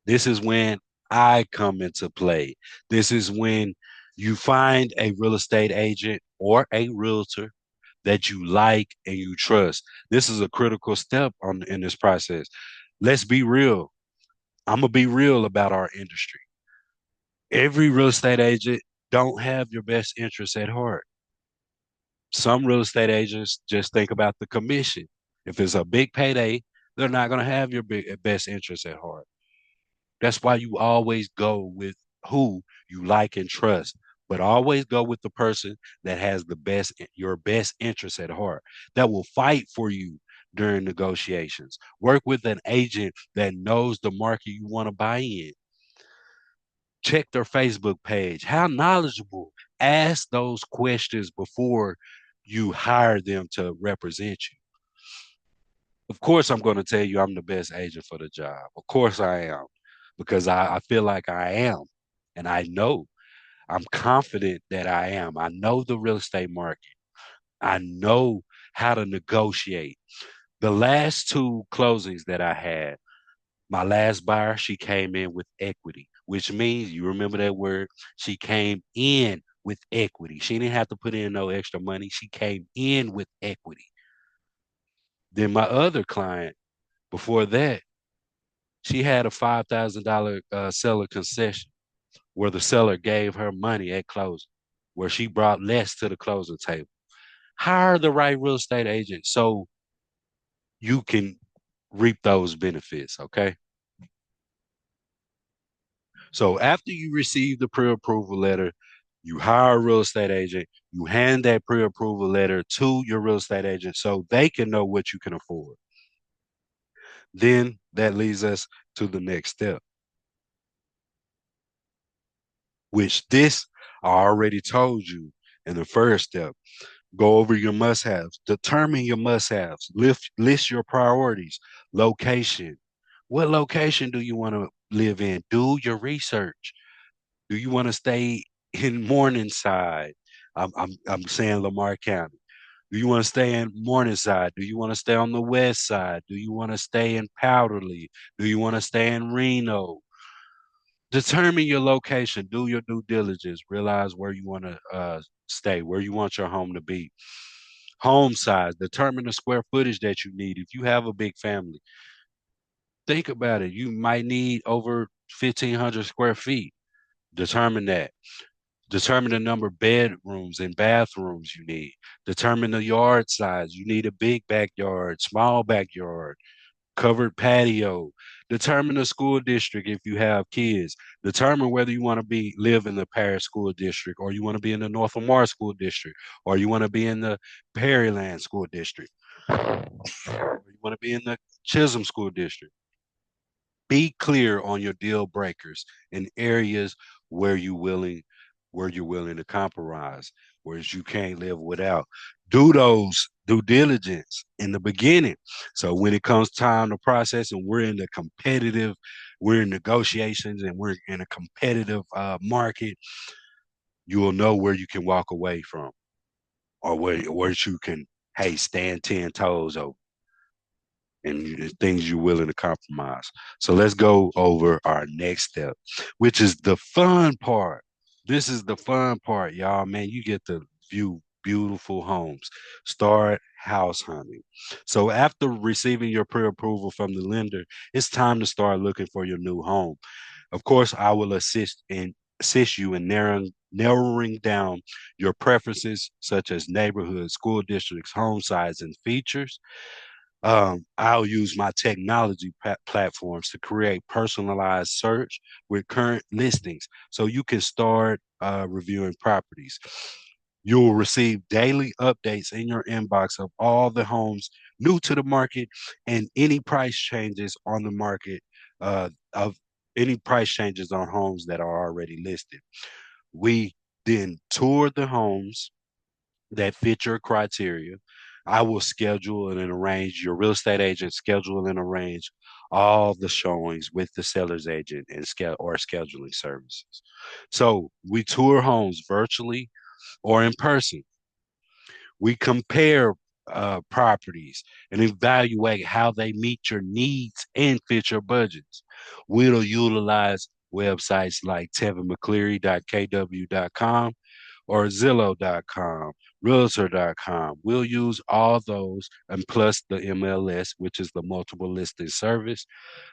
this is when I come into play. This is when you find a real estate agent or a realtor that you like and you trust. This is a critical step on in this process. Let's be real. I'm gonna be real about our industry. Every real estate agent don't have your best interests at heart. Some real estate agents just think about the commission. If it's a big payday, they're not gonna have your best interests at heart. That's why you always go with who you like and trust, but always go with the person that has your best interest at heart, that will fight for you during negotiations. Work with an agent that knows the market you want to buy in. Check their Facebook page. How knowledgeable? Ask those questions before you hire them to represent you. Of course, I'm going to tell you I'm the best agent for the job. Of course, I am, because I feel like I am. And I know I'm confident that I am. I know the real estate market, I know how to negotiate. The last two closings that I had, my last buyer, she came in with equity, which means you remember that word. She came in with equity. She didn't have to put in no extra money. She came in with equity. Then my other client, before that, she had a $5,000 seller concession where the seller gave her money at closing, where she brought less to the closing table. Hire the right real estate agent so you can reap those benefits. Okay. So after you receive the pre-approval letter, you hire a real estate agent, you hand that pre-approval letter to your real estate agent so they can know what you can afford. Then that leads us to the next step, which this I already told you in the first step. Go over your must haves, determine your must haves, list your priorities, location. What location do you want to live in? Do your research. Do you want to stay in Morningside? I'm saying Lamar County. Do you want to stay in Morningside? Do you want to stay on the west side? Do you want to stay in Powderly? Do you want to stay in Reno? Determine your location. Do your due diligence. Realize where you want to stay, where you want your home to be. Home size. Determine the square footage that you need. If you have a big family, Think about it. You might need over 1,500 square feet. Determine that. Determine the number of bedrooms and bathrooms you need. Determine the yard size. You need a big backyard, small backyard, covered patio. Determine the school district if you have kids. Determine whether you want to be live in the Paris school district or you want to be in the North Lamar school district or you want to be in the Pearyland school district or you want to be in the Chisholm school district. Be clear on your deal breakers in areas where you willing where you're willing to compromise, whereas you can't live without. Do those due diligence in the beginning. So when it comes time to process and we're in negotiations and we're in a competitive market, you will know where you can walk away from or where you can, hey, stand 10 toes over and things you're willing to compromise. So let's go over our next step, which is the fun part. This is the fun part, y'all. Man, you get to view beautiful homes. Start house hunting. So after receiving your pre-approval from the lender, it's time to start looking for your new home. Of course, I will assist you in narrowing down your preferences such as neighborhood, school districts, home size, and features. I'll use my technology platforms to create personalized search with current listings so you can start reviewing properties. You'll receive daily updates in your inbox of all the homes new to the market and any price changes on the market of any price changes on homes that are already listed. We then tour the homes that fit your criteria. I will schedule and arrange your real estate agent schedule and arrange all the showings with the seller's agent and or scheduling services. So we tour homes virtually or in person. We compare properties and evaluate how they meet your needs and fit your budgets. We'll utilize websites like tevinmccleary.kw.com or Zillow.com, Realtor.com. We'll use all those and plus the MLS, which is the multiple listing service,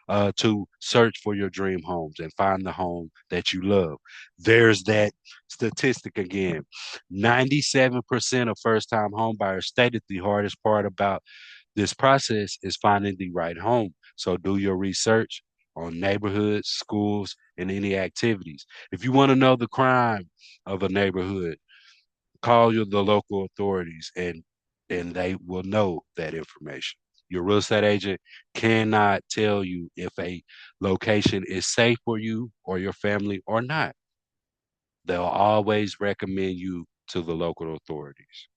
to search for your dream homes and find the home that you love. There's that statistic again. 97% of first time homebuyers stated the hardest part about this process is finding the right home. So do your research on neighborhoods, schools, and any activities. If you want to know the crime of a neighborhood, call the local authorities and they will know that information. Your real estate agent cannot tell you if a location is safe for you or your family or not. They'll always recommend you to the local authorities.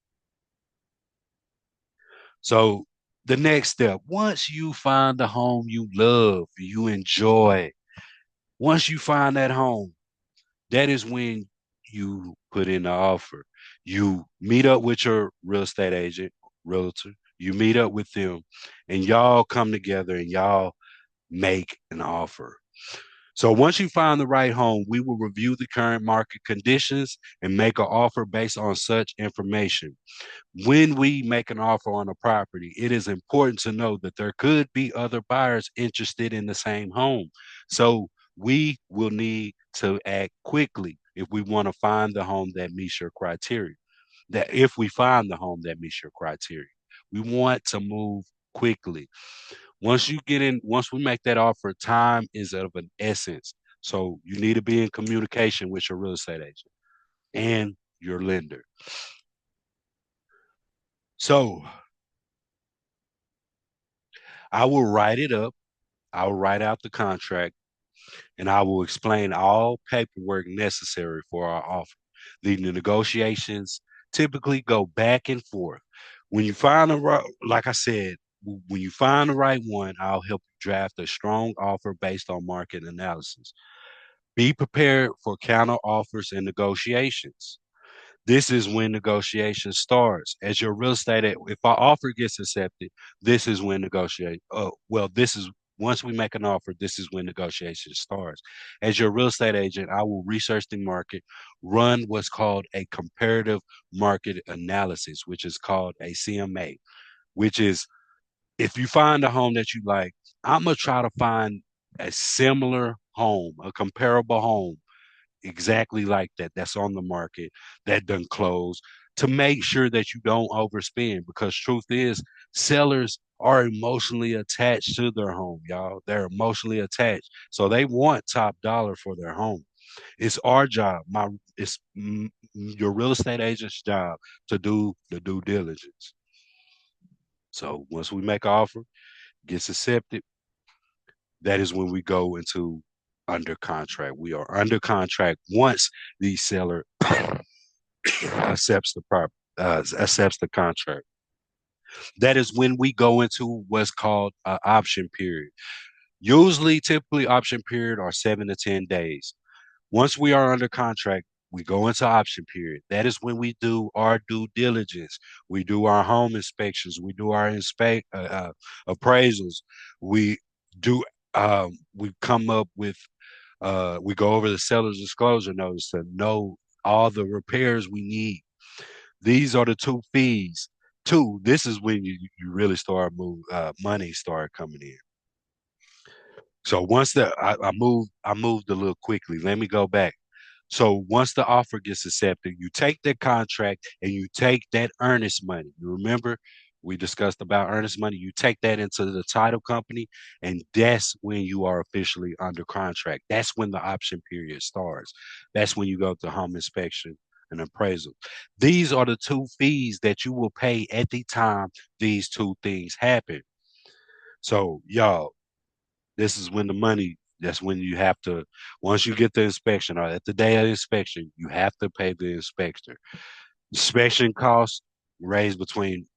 So the next step, once you find the home you love, you enjoy, once you find that home, that is when you put in the offer. You meet up with your real estate agent, realtor, you meet up with them, and y'all come together and y'all make an offer. So once you find the right home, we will review the current market conditions and make an offer based on such information. When we make an offer on a property, it is important to know that there could be other buyers interested in the same home. So we will need to act quickly if we want to find the home that meets your criteria. That if we find the home that meets your criteria, we want to move quickly. Once we make that offer, time is of an essence. So you need to be in communication with your real estate agent and your lender. So I will write it up. I'll write out the contract and I will explain all paperwork necessary for our offer. The negotiations typically go back and forth. When you find the right, like I said, when you find the right one, I'll help you draft a strong offer based on market analysis. Be prepared for counter offers and negotiations. This is when negotiation starts. As your real estate, if our offer gets accepted, this is when negotiate. Well, this is once we make an offer, this is when negotiation starts. As your real estate agent, I will research the market, run what's called a comparative market analysis, which is called a CMA, which is if you find a home that you like, I'm gonna try to find a similar home, a comparable home exactly like that that's on the market that doesn't close to make sure that you don't overspend because truth is sellers are emotionally attached to their home, y'all. They're emotionally attached, so they want top dollar for their home. It's our job, my it's your real estate agent's job to do the due diligence. So once we make an offer, gets accepted, that is when we go into under contract. We are under contract once the seller accepts the contract. That is when we go into what's called an option period. Usually, typically, option period are 7 to 10 days. Once we are under contract, we go into option period. That is when we do our due diligence. We do our home inspections. We do our appraisals. We do. We come up with. We go over the seller's disclosure notice to know all the repairs we need. These are the two fees. Two, this is when you really start money start coming in. So once I moved a little quickly. Let me go back. So once the offer gets accepted, you take the contract and you take that earnest money. You remember we discussed about earnest money. You take that into the title company, and that's when you are officially under contract. That's when the option period starts. That's when you go to home inspection and appraisal. These are the two fees that you will pay at the time these two things happen. So, y'all, this is when the money, that's when you have to, once you get the inspection or at the day of the inspection, you have to pay the inspector. Inspection costs range between,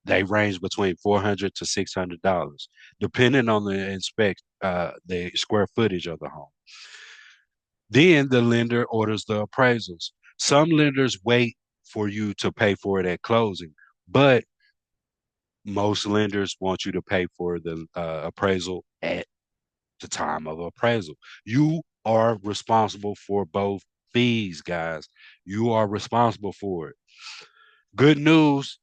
they range between $400 to $600, depending on the square footage of the home. Then the lender orders the appraisals. Some lenders wait for you to pay for it at closing, but most lenders want you to pay for the appraisal at the time of appraisal. You are responsible for both fees, guys. You are responsible for it. Good news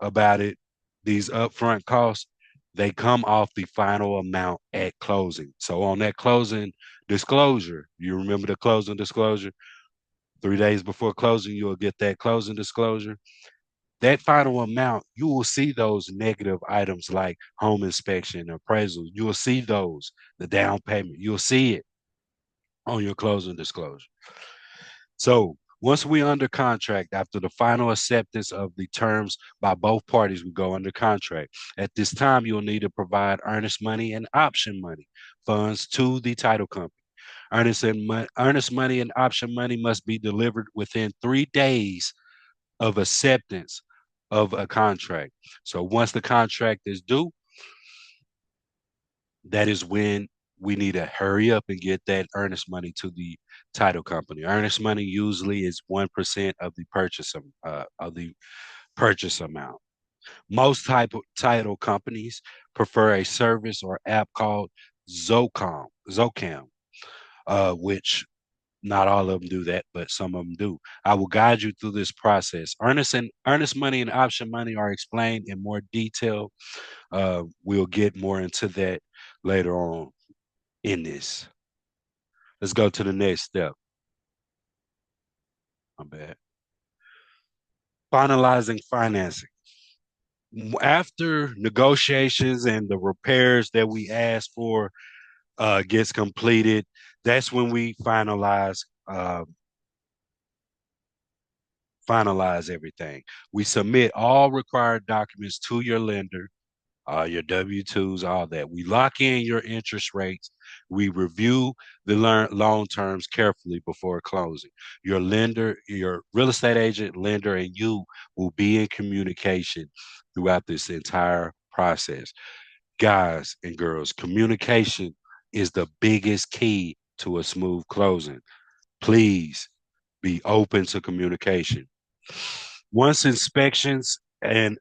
about it, these upfront costs, they come off the final amount at closing. So on that closing disclosure, you remember the closing disclosure? 3 days before closing, you'll get that closing disclosure. That final amount, you will see those negative items like home inspection, appraisal. You will see those, the down payment. You'll see it on your closing disclosure. So once we under contract, after the final acceptance of the terms by both parties, we go under contract. At this time, you'll need to provide earnest money and option money funds to the title company. Earnest money and option money must be delivered within 3 days of acceptance of a contract. So once the contract is due, that is when we need to hurry up and get that earnest money to the title company. Earnest money usually is 1% of the purchase amount. Most type of title companies prefer a service or app called Zocam, which not all of them do that, but some of them do. I will guide you through this process. Earnest money and option money are explained in more detail. We'll get more into that later on in this. Let's go to the next step. My bad. Finalizing financing. After negotiations and the repairs that we asked for gets completed, that's when we finalize everything. We submit all required documents to your lender, your W-2s, all that. We lock in your interest rates. We review the loan terms carefully before closing. Your lender, your real estate agent, lender, and you will be in communication throughout this entire process. Guys and girls, communication is the biggest key to a smooth closing. Please be open to communication. Once inspections and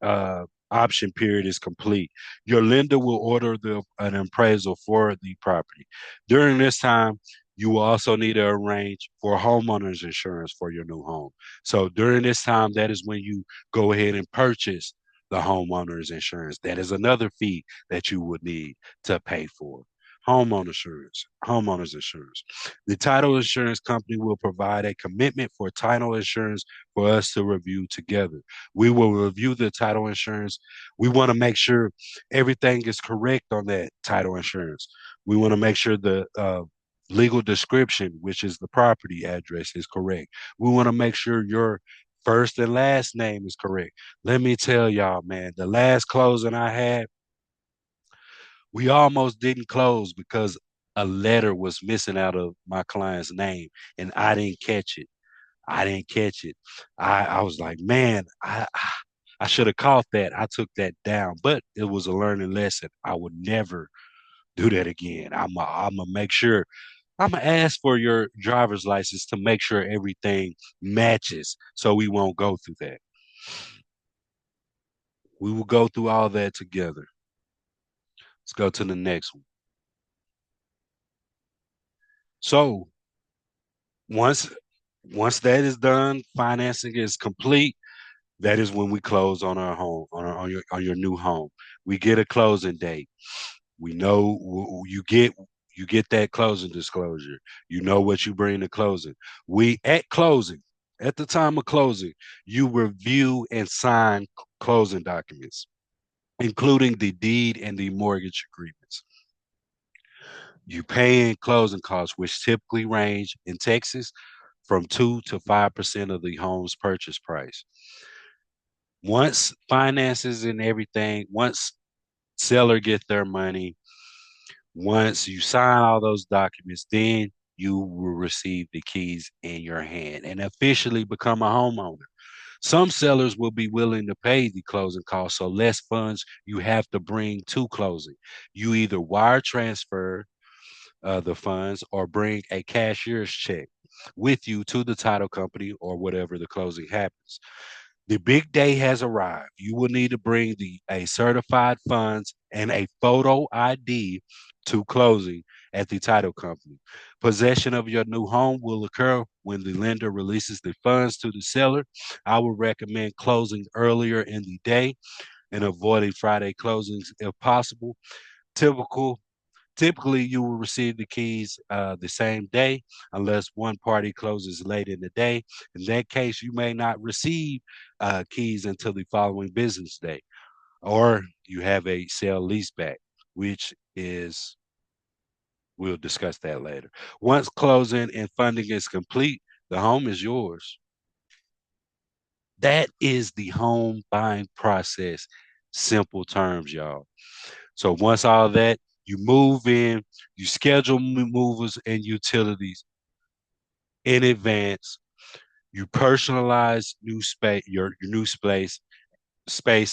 option period is complete, your lender will order an appraisal for the property. During this time, you will also need to arrange for homeowners insurance for your new home. So during this time, that is when you go ahead and purchase the homeowner's insurance. That is another fee that you would need to pay for. Homeowners insurance. The title insurance company will provide a commitment for title insurance for us to review together. We will review the title insurance. We want to make sure everything is correct on that title insurance. We want to make sure the legal description, which is the property address, is correct. We want to make sure your first and last name is correct. Let me tell y'all, man, the last closing I had, we almost didn't close because a letter was missing out of my client's name and I didn't catch it. I didn't catch it. I was like, man, I should have caught that. I took that down, but it was a learning lesson. I would never do that again. I'm gonna make sure. I'm gonna ask for your driver's license to make sure everything matches, so we won't go through that. We will go through all that together. Let's go to the next one. So once once that is done, financing is complete. That is when we close on our home, on your new home. We get a closing date. We know you get that closing disclosure. You know what you bring to closing. We at closing, at the time of closing, you review and sign closing documents, including the deed and the mortgage agreements. You pay in closing costs, which typically range in Texas from 2 to 5% of the home's purchase price. Once finances and everything, once seller get their money, once you sign all those documents, then you will receive the keys in your hand and officially become a homeowner. Some sellers will be willing to pay the closing costs, so less funds you have to bring to closing. You either wire transfer the funds or bring a cashier's check with you to the title company or whatever the closing happens. The big day has arrived. You will need to bring a certified funds and a photo ID to closing at the title company. Possession of your new home will occur when the lender releases the funds to the seller. I would recommend closing earlier in the day and avoiding Friday closings if possible. Typical Typically, you will receive the keys the same day unless one party closes late in the day. In that case, you may not receive keys until the following business day, or you have a sale leaseback, which is, we'll discuss that later. Once closing and funding is complete, the home is yours. That is the home buying process. Simple terms, y'all. So once all that, you move in, you schedule movers and utilities in advance. You personalize your new space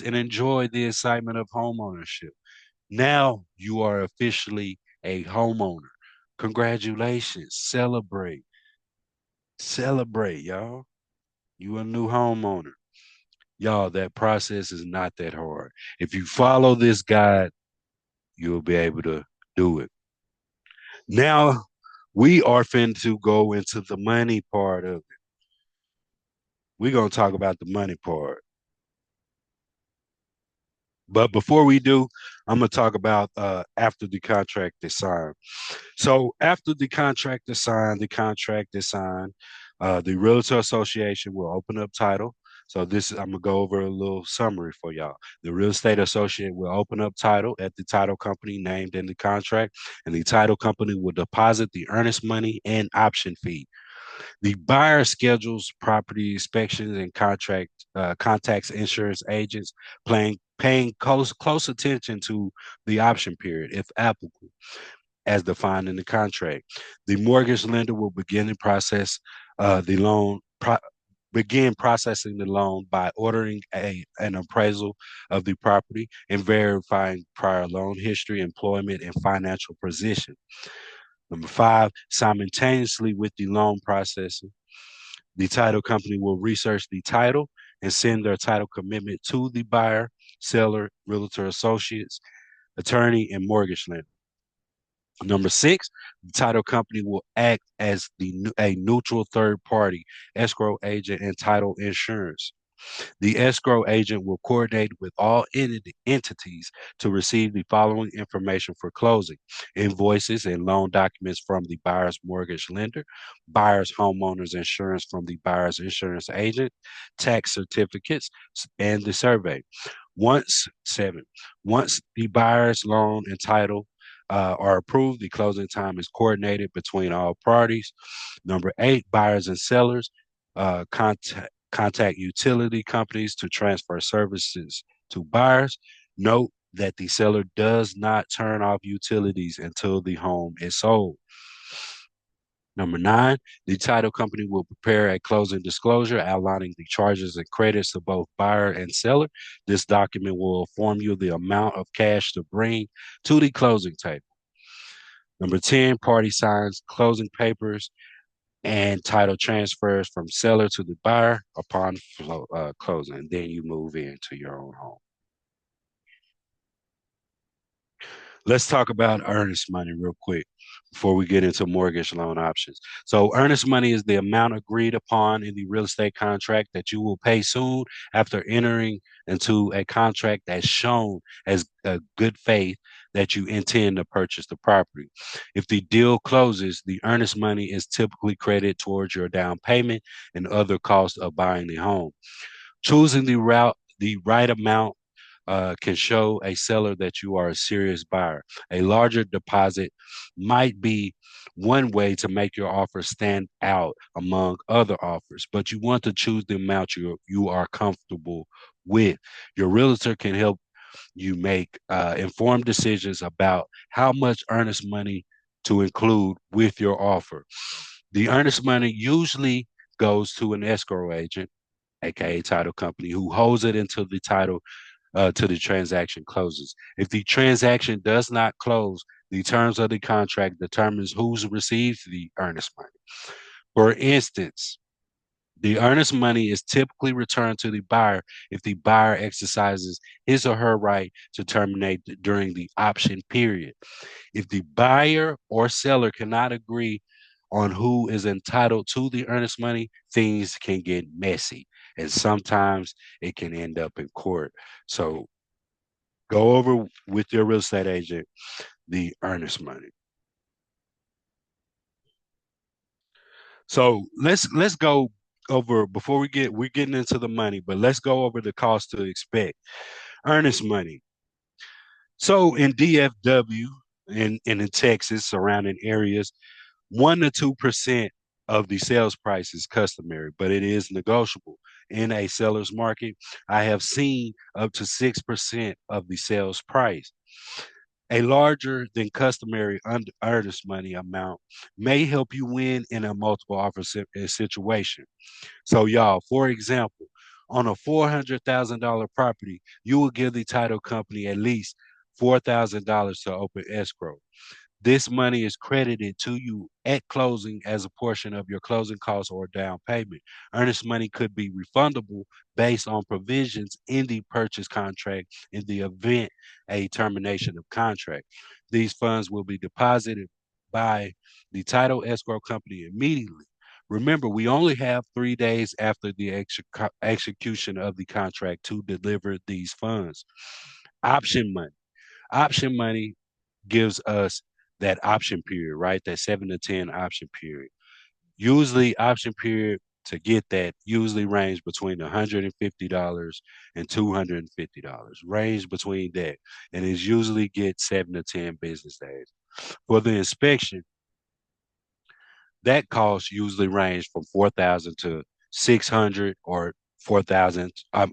and enjoy the excitement of home ownership. Now you are officially a homeowner. Congratulations. Celebrate, y'all. You a new homeowner. Y'all, that process is not that hard. If you follow this guide, you'll be able to do it. Now we are fin to go into the money part of it. We're gonna talk about the money part. But before we do, I'm gonna talk about after the contract is signed. So after the contract is signed, the Realtor Association will open up title. So this I'm gonna go over a little summary for y'all. The real estate associate will open up title at the title company named in the contract, and the title company will deposit the earnest money and option fee. The buyer schedules property inspections and contacts insurance agents, paying close attention to the option period, if applicable, as defined in the contract. The mortgage lender will the loan. Begin processing the loan by ordering an appraisal of the property and verifying prior loan history, employment, and financial position. Number five, simultaneously with the loan processing, the title company will research the title and send their title commitment to the buyer, seller, realtor associates, attorney, and mortgage lender. Number six, the title company will act as a neutral third party, escrow agent, and title insurance. The escrow agent will coordinate with all entities to receive the following information for closing: invoices and loan documents from the buyer's mortgage lender, buyer's homeowner's insurance from the buyer's insurance agent, tax certificates, and the survey. Seven, once the buyer's loan and title are approved, the closing time is coordinated between all parties. Number eight, buyers and sellers contact utility companies to transfer services to buyers. Note that the seller does not turn off utilities until the home is sold. Number nine, the title company will prepare a closing disclosure outlining the charges and credits of both buyer and seller. This document will inform you the amount of cash to bring to the closing table. Number 10, party signs closing papers and title transfers from seller to the buyer upon closing. Then you move into your own home. Let's talk about earnest money real quick before we get into mortgage loan options. So, earnest money is the amount agreed upon in the real estate contract that you will pay soon after entering into a contract that's shown as a good faith that you intend to purchase the property. If the deal closes, the earnest money is typically credited towards your down payment and other costs of buying the home. Choosing the right amount can show a seller that you are a serious buyer. A larger deposit might be one way to make your offer stand out among other offers, but you want to choose the amount you are comfortable with. Your realtor can help you make informed decisions about how much earnest money to include with your offer. The earnest money usually goes to an escrow agent, aka title company, who holds it until the title till the transaction closes. If the transaction does not close, the terms of the contract determines who receives the earnest money. For instance, the earnest money is typically returned to the buyer if the buyer exercises his or her right to terminate during the option period. If the buyer or seller cannot agree on who is entitled to the earnest money, things can get messy. And sometimes it can end up in court. So go over with your real estate agent the earnest money. So let's go over before we're getting into the money, but let's go over the cost to expect. Earnest money. So in DFW and in Texas, surrounding areas, 1 to 2% of the sales price is customary, but it is negotiable. In a seller's market, I have seen up to 6% of the sales price. A larger than customary earnest money amount may help you win in a multiple offer situation. So, y'all, for example, on a $400,000 property, you will give the title company at least $4,000 to open escrow. This money is credited to you at closing as a portion of your closing costs or down payment. Earnest money could be refundable based on provisions in the purchase contract in the event a termination of contract. These funds will be deposited by the title escrow company immediately. Remember, we only have 3 days after the execution of the contract to deliver these funds. Option money. Option money gives us that option period, right? That 7 to 10 option period. Usually, option period to get that usually range between $150 and $250. Range between that, and it's usually get 7 to 10 business days. For the inspection, that cost usually range from 4,000 to 600 or 4,000,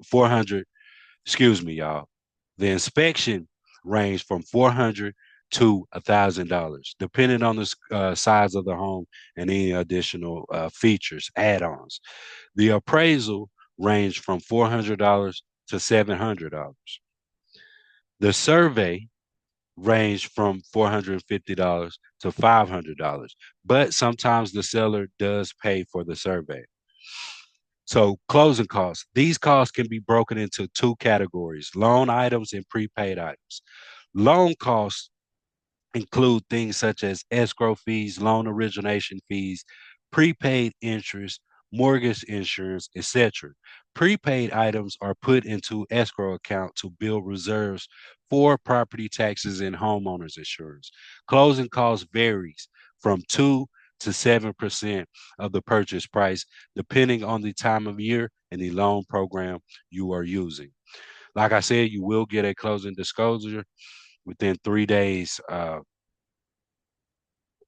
400. Excuse me, y'all. The inspection range from 400 to $1,000, depending on the size of the home and any additional features, add-ons. The appraisal range from $400 to $700. The survey range from $450 to $500, but sometimes the seller does pay for the survey. So closing costs. These costs can be broken into two categories: loan items and prepaid items. Loan costs include things such as escrow fees, loan origination fees, prepaid interest, mortgage insurance, etc. Prepaid items are put into escrow account to build reserves for property taxes and homeowners insurance. Closing costs varies from 2 to 7% of the purchase price, depending on the time of year and the loan program you are using. Like I said, you will get a closing disclosure within 3 days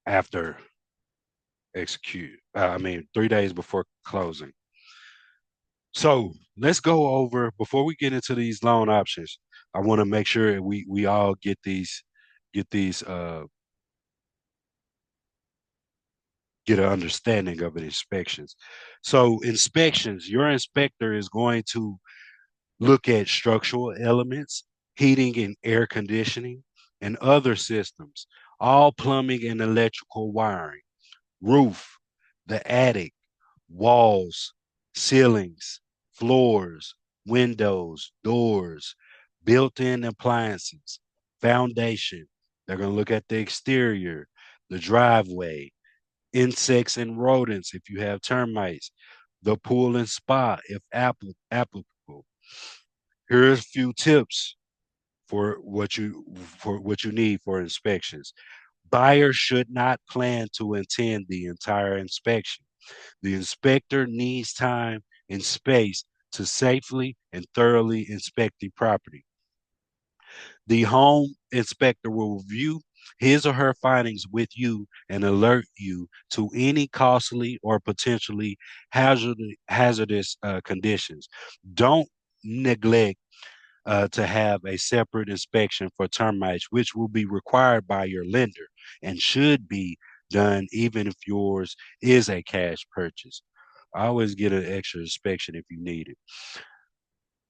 after execute. I mean, 3 days before closing. So let's go over before we get into these loan options. I want to make sure we all get these get an understanding of the inspections. So inspections, your inspector is going to look at structural elements, heating and air conditioning, and other systems, all plumbing and electrical wiring, roof, the attic, walls, ceilings, floors, windows, doors, built-in appliances, foundation. They're going to look at the exterior, the driveway, insects and rodents if you have termites, the pool and spa if applicable. Here's a few tips for what you need for inspections. Buyers should not plan to attend the entire inspection. The inspector needs time and space to safely and thoroughly inspect the property. The home inspector will review his or her findings with you and alert you to any costly or potentially hazardous conditions. Don't neglect to have a separate inspection for termites, which will be required by your lender and should be done even if yours is a cash purchase. I always get an extra inspection if you need it.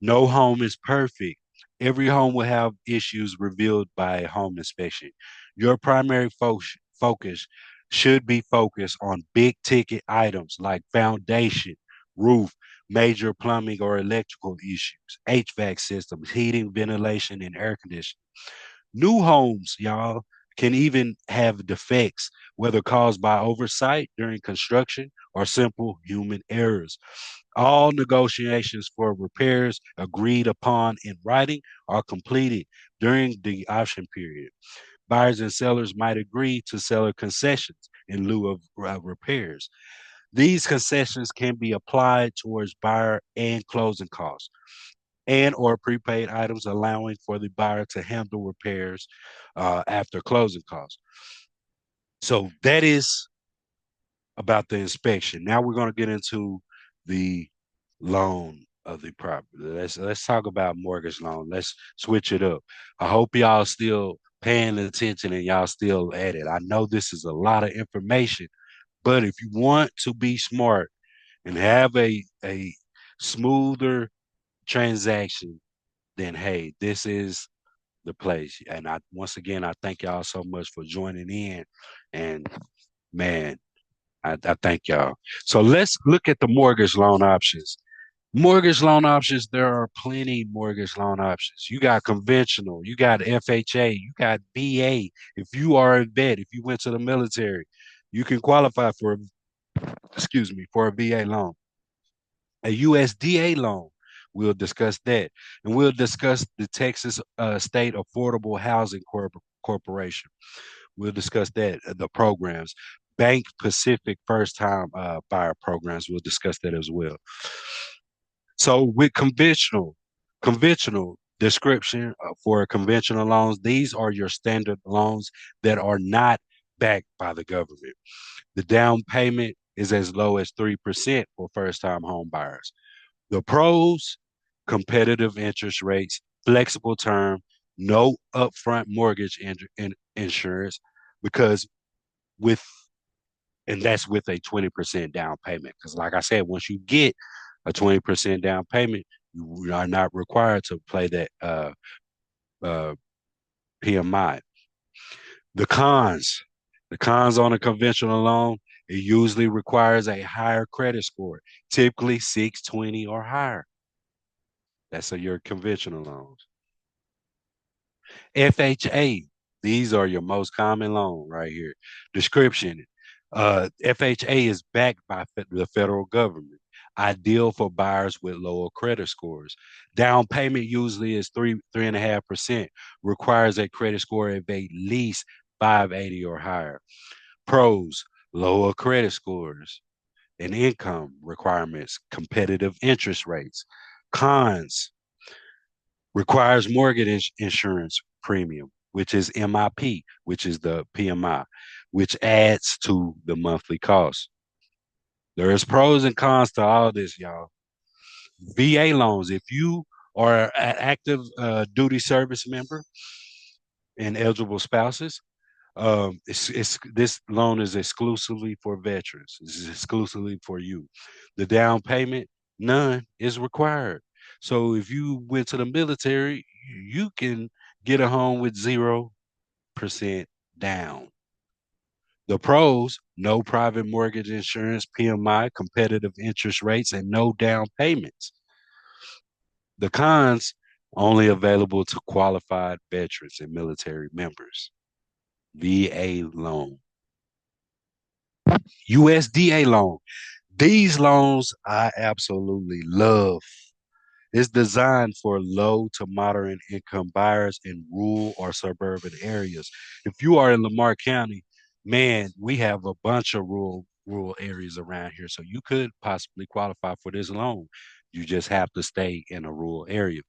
No home is perfect. Every home will have issues revealed by a home inspection. Your primary focus should be focused on big ticket items like foundation, roof, major plumbing or electrical issues, HVAC systems, heating, ventilation, and air conditioning. New homes, y'all, can even have defects, whether caused by oversight during construction or simple human errors. All negotiations for repairs agreed upon in writing are completed during the option period. Buyers and sellers might agree to seller concessions in lieu of repairs. These concessions can be applied towards buyer and closing costs and or prepaid items, allowing for the buyer to handle repairs after closing costs. So that is about the inspection. Now we're going to get into the loan of the property. Let's talk about mortgage loan. Let's switch it up. I hope y'all still paying attention and y'all still at it. I know this is a lot of information, but if you want to be smart and have a smoother transaction, then hey, this is the place. And I once again I thank y'all so much for joining in. And man, I thank y'all. So let's look at the mortgage loan options. Mortgage loan options, there are plenty mortgage loan options. You got conventional, you got FHA, you got VA. If you are a vet, if you went to the military, you can qualify for, excuse me, for a VA loan. A USDA loan, we'll discuss that. And we'll discuss the Texas State Affordable Housing Corporation. We'll discuss that, the programs. Bank Pacific first time buyer programs, we'll discuss that as well. So with conventional description for conventional loans, these are your standard loans that are not backed by the government. The down payment is as low as 3% for first time home buyers. The pros, competitive interest rates, flexible term, no upfront mortgage insurance, because with and that's with a 20% down payment. Because like I said, once you get a 20% down payment, you are not required to play that uh, PMI. The cons, the cons on a conventional loan, it usually requires a higher credit score, typically 620 or higher. That's your conventional loans. FHA, these are your most common loan right here. Description, FHA is backed by the federal government, ideal for buyers with lower credit scores. Down payment usually is 3.5%, requires a credit score of at least 580 or higher. Pros, lower credit scores and income requirements, competitive interest rates. Cons, requires mortgage insurance premium, which is MIP, which is the PMI, which adds to the monthly cost. There is pros and cons to all this, y'all. VA loans, if you are an active duty service member and eligible spouses, it's this loan is exclusively for veterans. It's exclusively for you. The down payment, none is required. So if you went to the military, you can get a home with 0% down. The pros, no private mortgage insurance, PMI, competitive interest rates, and no down payments. The cons, only available to qualified veterans and military members. VA loan. USDA loan. These loans I absolutely love. It's designed for low to moderate income buyers in rural or suburban areas. If you are in Lamar County, man, we have a bunch of rural areas around here, so you could possibly qualify for this loan. You just have to stay in a rural area.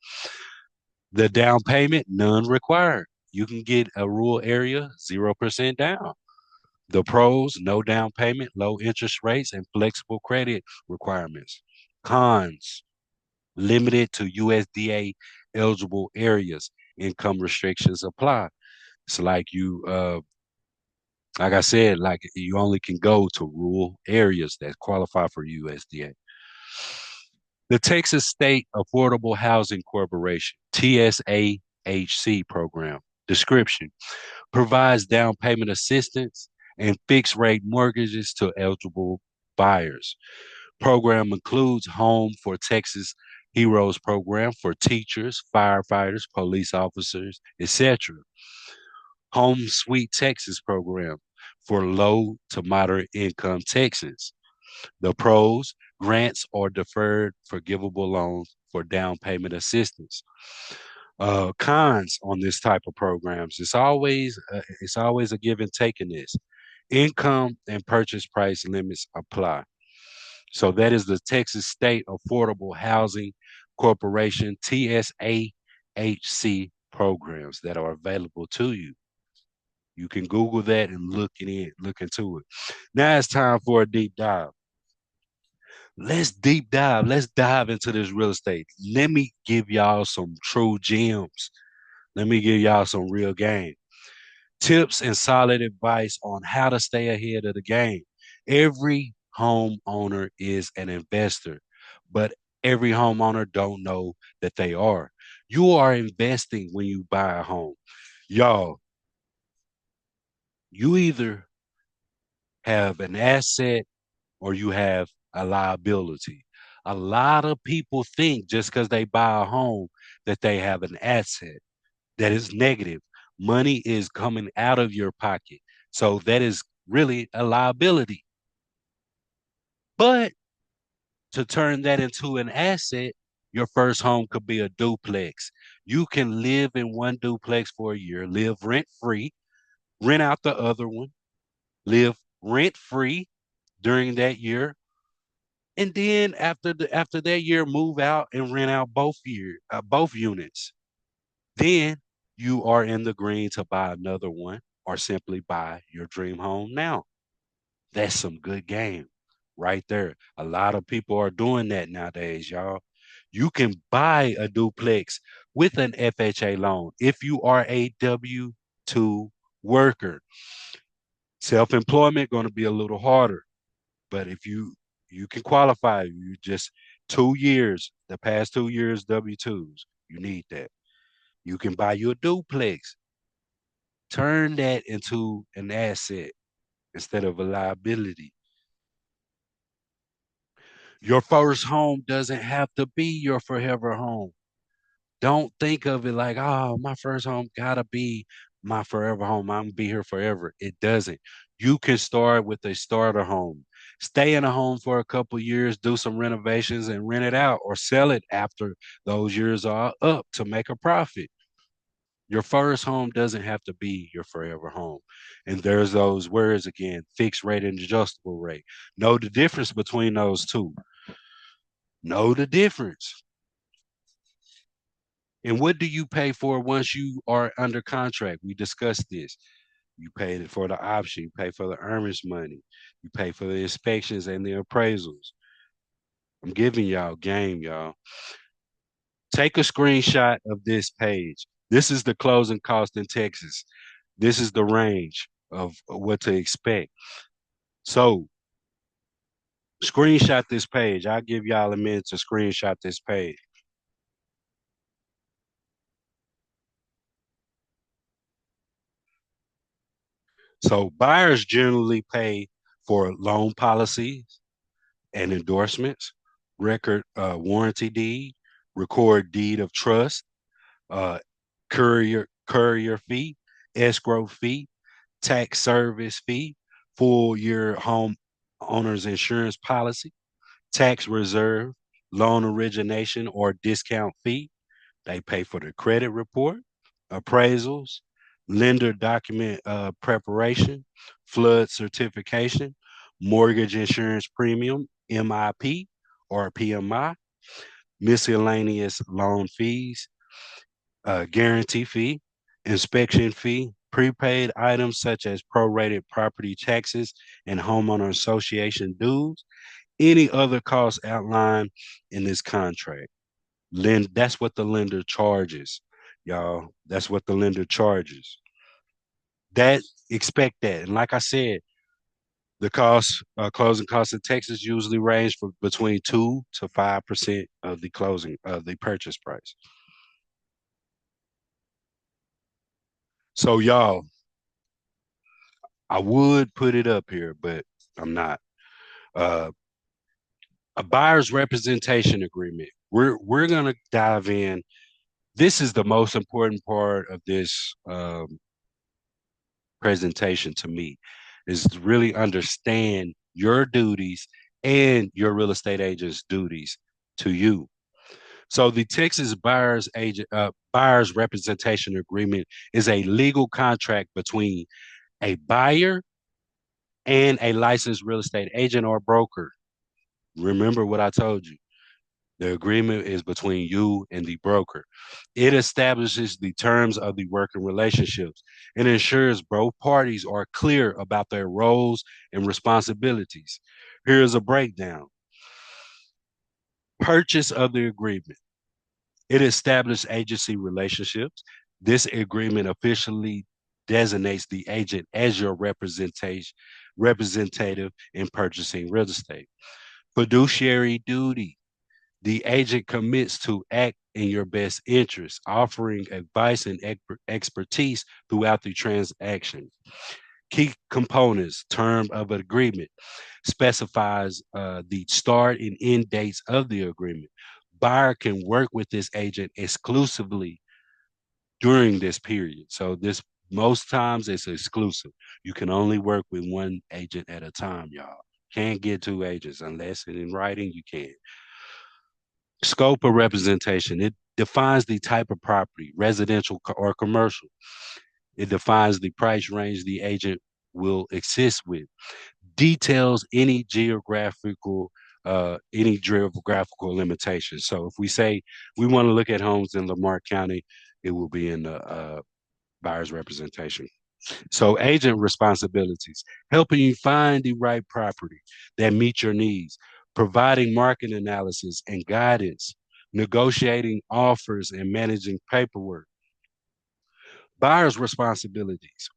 The down payment, none required. You can get a rural area 0% down. The pros, no down payment, low interest rates, and flexible credit requirements. Cons, limited to USDA eligible areas. Income restrictions apply. It's like like I said, like you only can go to rural areas that qualify for USDA. The Texas State Affordable Housing Corporation, TSAHC program. Description: provides down payment assistance and fixed rate mortgages to eligible buyers. Program includes Home for Texas Heroes program for teachers, firefighters, police officers, etc. Home Sweet Texas program for low to moderate income Texans. The pros, grants or deferred forgivable loans for down payment assistance. Cons on this type of programs, it's always a give and take in this. Income and purchase price limits apply. So that is the Texas State Affordable Housing Corporation, TSAHC programs that are available to you. You can Google that and look into it. Now it's time for a deep dive. Let's deep dive. Let's dive into this real estate. Let me give y'all some true gems. Let me give y'all some real game. Tips and solid advice on how to stay ahead of the game. Every homeowner is an investor, but every homeowner don't know that they are. You are investing when you buy a home. Y'all, you either have an asset or you have a liability. A lot of people think just because they buy a home that they have an asset. That is negative. Money is coming out of your pocket. So that is really a liability. But to turn that into an asset, your first home could be a duplex. You can live in one duplex for a year, live rent free, rent out the other one, live rent free during that year, and then after that year, move out and rent out both units. Then you are in the green to buy another one or simply buy your dream home now. That's some good game right there. A lot of people are doing that nowadays, y'all. You can buy a duplex with an FHA loan if you are a W-2 worker. Self-employment going to be a little harder, but if you can qualify, you just 2 years, the past 2 years W-2s, you need that. You can buy you a duplex. Turn that into an asset instead of a liability. Your first home doesn't have to be your forever home. Don't think of it like, oh, my first home gotta be my forever home. I'm gonna be here forever. It doesn't. You can start with a starter home. Stay in a home for a couple years, do some renovations and rent it out or sell it after those years are up to make a profit. Your first home doesn't have to be your forever home. And there's those words again, fixed rate and adjustable rate. Know the difference between those two. Know the difference. And what do you pay for once you are under contract? We discussed this. You pay for the option, you pay for the earnest money, you pay for the inspections and the appraisals. I'm giving y'all game, y'all. Take a screenshot of this page. This is the closing cost in Texas. This is the range of what to expect. So screenshot this page. I'll give y'all a minute to screenshot this page. So buyers generally pay for loan policies and endorsements, record warranty deed, record deed of trust, uh, courier fee, escrow fee, tax service fee, full year home owner's insurance policy, tax reserve, loan origination or discount fee. They pay for the credit report, appraisals, lender document preparation, flood certification, mortgage insurance premium, MIP or PMI, miscellaneous loan fees, guarantee fee, inspection fee, prepaid items such as prorated property taxes and homeowner association dues, any other costs outlined in this contract. That's what the lender charges, y'all. That's what the lender charges. That expect that. And like I said, the cost, closing costs in Texas usually range for between 2 to 5% of the closing of the purchase price. So y'all, I would put it up here, but I'm not. Uh, a buyer's representation agreement. We're gonna dive in. This is the most important part of this presentation to me, is to really understand your duties and your real estate agent's duties to you. So the Texas buyer's representation agreement is a legal contract between a buyer and a licensed real estate agent or broker. Remember what I told you. The agreement is between you and the broker. It establishes the terms of the working relationships and ensures both parties are clear about their roles and responsibilities. Here's a breakdown. Purchase of the agreement. It establishes agency relationships. This agreement officially designates the agent as your representative in purchasing real estate. Fiduciary duty. The agent commits to act in your best interest, offering advice and expertise throughout the transaction. Key components, term of an agreement, specifies the start and end dates of the agreement. Buyer can work with this agent exclusively during this period. So this most times it's exclusive. You can only work with one agent at a time, y'all. Can't get two agents unless in writing you can. Scope of representation. It defines the type of property, residential or commercial. It defines the price range the agent will assist with. Details any geographical limitations. So if we say we want to look at homes in Lamar County, it will be in the buyer's representation. So agent responsibilities, helping you find the right property that meets your needs, providing market analysis and guidance, negotiating offers and managing paperwork. Buyer's responsibilities,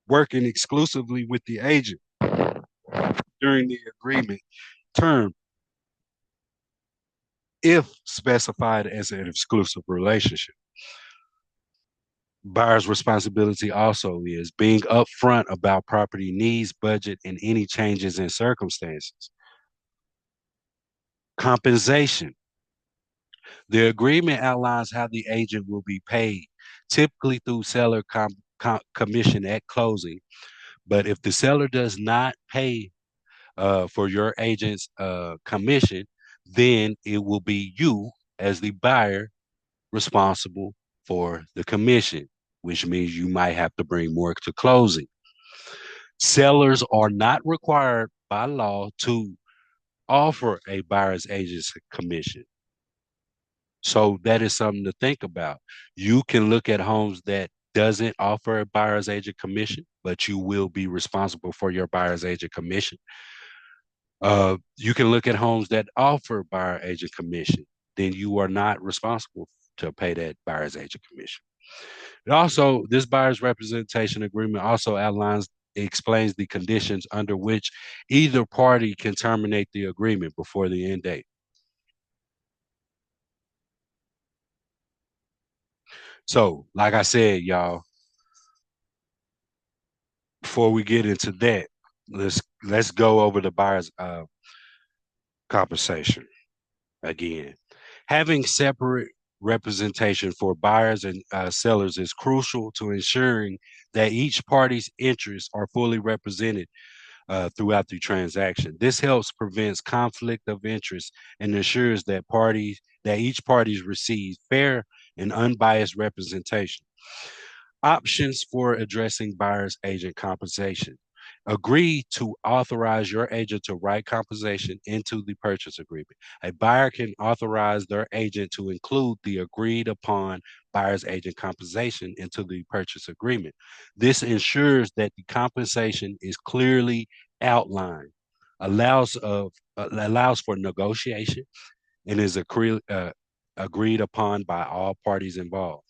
working exclusively with the agent during the agreement term if specified as an exclusive relationship. Buyer's responsibility also is being upfront about property needs, budget, and any changes in circumstances. Compensation. The agreement outlines how the agent will be paid, typically through seller commission at closing, But if the seller does not pay for your agent's commission, then it will be you as the buyer responsible for the commission, which means you might have to bring more to closing. Sellers are not required by law to offer a buyer's agent's commission. So that is something to think about. You can look at homes that doesn't offer a buyer's agent commission, but you will be responsible for your buyer's agent commission. You can look at homes that offer buyer agent commission. Then you are not responsible to pay that buyer's agent commission. It also, this buyer's representation agreement also explains the conditions under which either party can terminate the agreement before the end date. So, like I said, y'all, before we get into that, let's go over the buyer's compensation again. Having separate representation for buyers and sellers is crucial to ensuring that each party's interests are fully represented throughout the transaction. This helps prevents conflict of interest and ensures that each party receives fair and unbiased representation. Options for addressing buyer's agent compensation. Agree to authorize your agent to write compensation into the purchase agreement. A buyer can authorize their agent to include the agreed upon buyer's agent compensation into the purchase agreement. This ensures that the compensation is clearly outlined, allows for negotiation, and is agreed upon by all parties involved.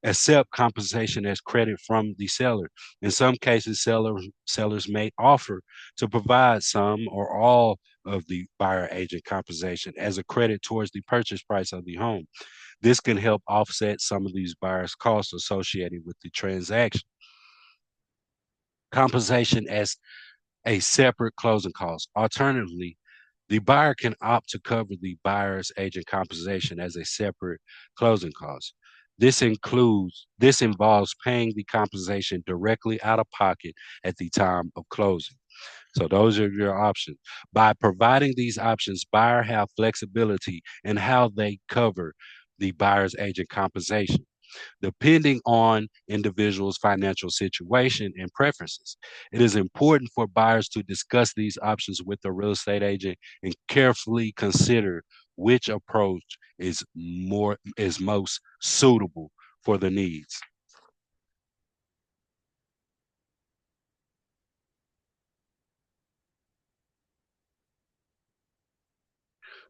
Accept compensation as credit from the seller. In some cases, sellers may offer to provide some or all of the buyer agent compensation as a credit towards the purchase price of the home. This can help offset some of these buyers' costs associated with the transaction. Compensation as a separate closing cost. Alternatively, the buyer can opt to cover the buyer's agent compensation as a separate closing cost. This involves paying the compensation directly out of pocket at the time of closing. So those are your options. By providing these options, buyer have flexibility in how they cover the buyer's agent compensation depending on individuals' financial situation and preferences. It is important for buyers to discuss these options with the real estate agent and carefully consider which approach is most suitable for the needs.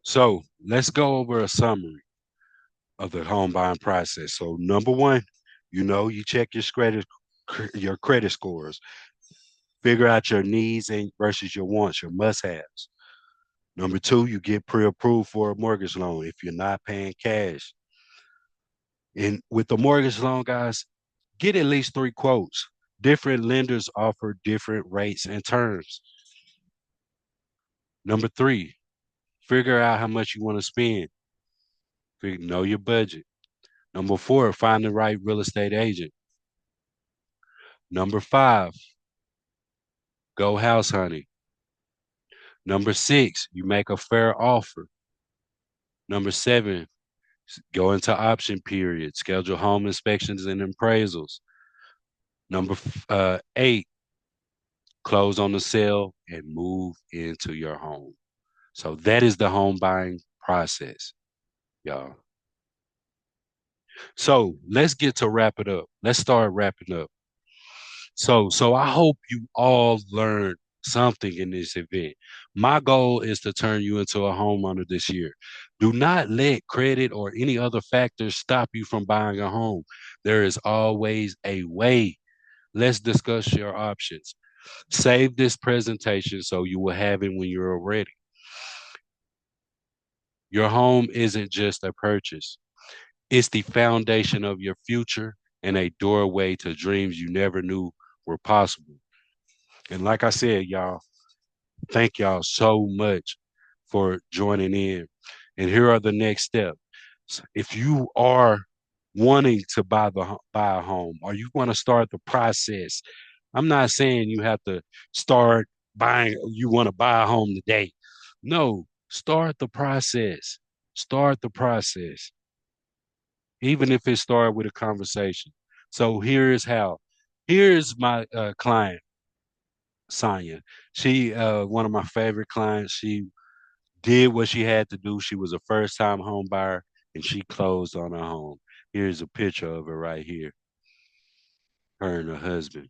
So let's go over a summary of the home buying process. So number one, you check your credit scores, figure out your needs and versus your wants, your must-haves. Number two, you get pre-approved for a mortgage loan if you're not paying cash. And with the mortgage loan, guys, get at least three quotes. Different lenders offer different rates and terms. Number three, figure out how much you want to spend. Know your budget. Number four, find the right real estate agent. Number five, go house hunting. Number six, you make a fair offer. Number seven, go into option period, schedule home inspections and appraisals. Number eight, close on the sale and move into your home. So that is the home buying process, y'all. So let's get to wrap it up. Let's start wrapping up. So I hope you all learned something in this event. My goal is to turn you into a homeowner this year. Do not let credit or any other factors stop you from buying a home. There is always a way. Let's discuss your options. Save this presentation so you will have it when you're ready. Your home isn't just a purchase, it's the foundation of your future and a doorway to dreams you never knew were possible. And like I said, y'all, thank y'all so much for joining in. And here are the next steps. If you are wanting to buy a home or you want to start the process, I'm not saying you have to start buying, you want to buy a home today. No, start the process. Start the process, even if it started with a conversation. So here's how. Here's my client, Sonia. She, one of my favorite clients. She did what she had to do. She was a first time home buyer and she closed on her home. Here's a picture of her right here, her and her husband.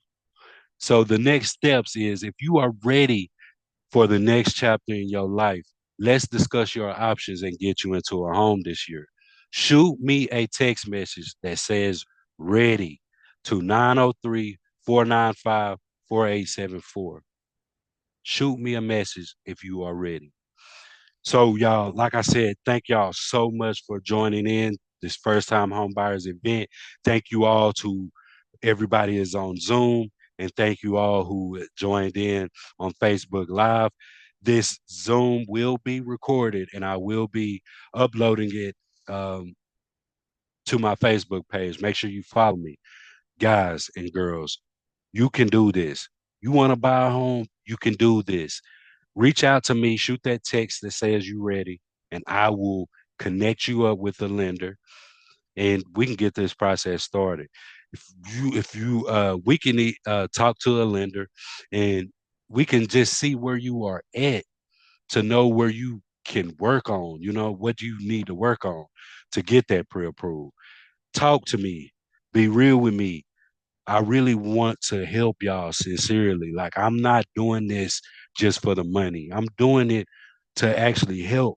So the next steps is if you are ready for the next chapter in your life, let's discuss your options and get you into a home this year. Shoot me a text message that says ready to 903-495-4874. Shoot me a message if you are ready. So, y'all, like I said, thank y'all so much for joining in this first time home buyers event. Thank you all to everybody is on Zoom, and thank you all who joined in on Facebook Live. This Zoom will be recorded, and I will be uploading it um, to my Facebook page. Make sure you follow me, guys and girls. You can do this. You want to buy a home? You can do this. Reach out to me, shoot that text that says you ready, and I will connect you up with the lender and we can get this process started. We can talk to a lender and we can just see where you are at to know where you can work on, what you need to work on to get that pre-approved. Talk to me, be real with me. I really want to help y'all sincerely. Like I'm not doing this just for the money. I'm doing it to actually help,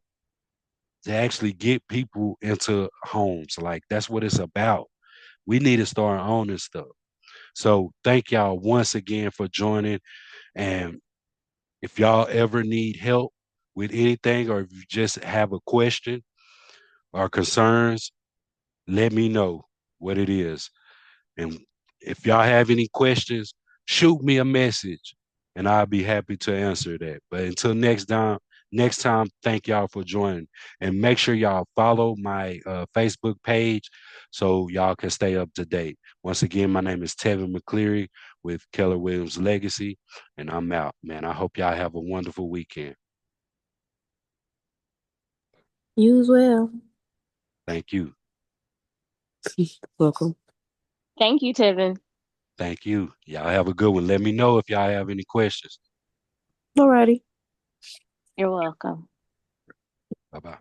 to actually get people into homes. Like that's what it's about. We need to start owning stuff. So thank y'all once again for joining. And if y'all ever need help with anything or if you just have a question or concerns, let me know what it is. And if y'all have any questions, shoot me a message and I'll be happy to answer that. But until next time, thank y'all for joining. And make sure y'all follow my Facebook page so y'all can stay up to date. Once again, my name is Tevin McCleary with Keller Williams Legacy, and I'm out, man. I hope y'all have a wonderful weekend. You as well. Thank you. Welcome. Thank you, Tevin. Thank you. Y'all have a good one. Let me know if y'all have any questions. Alrighty. You're welcome. Bye bye.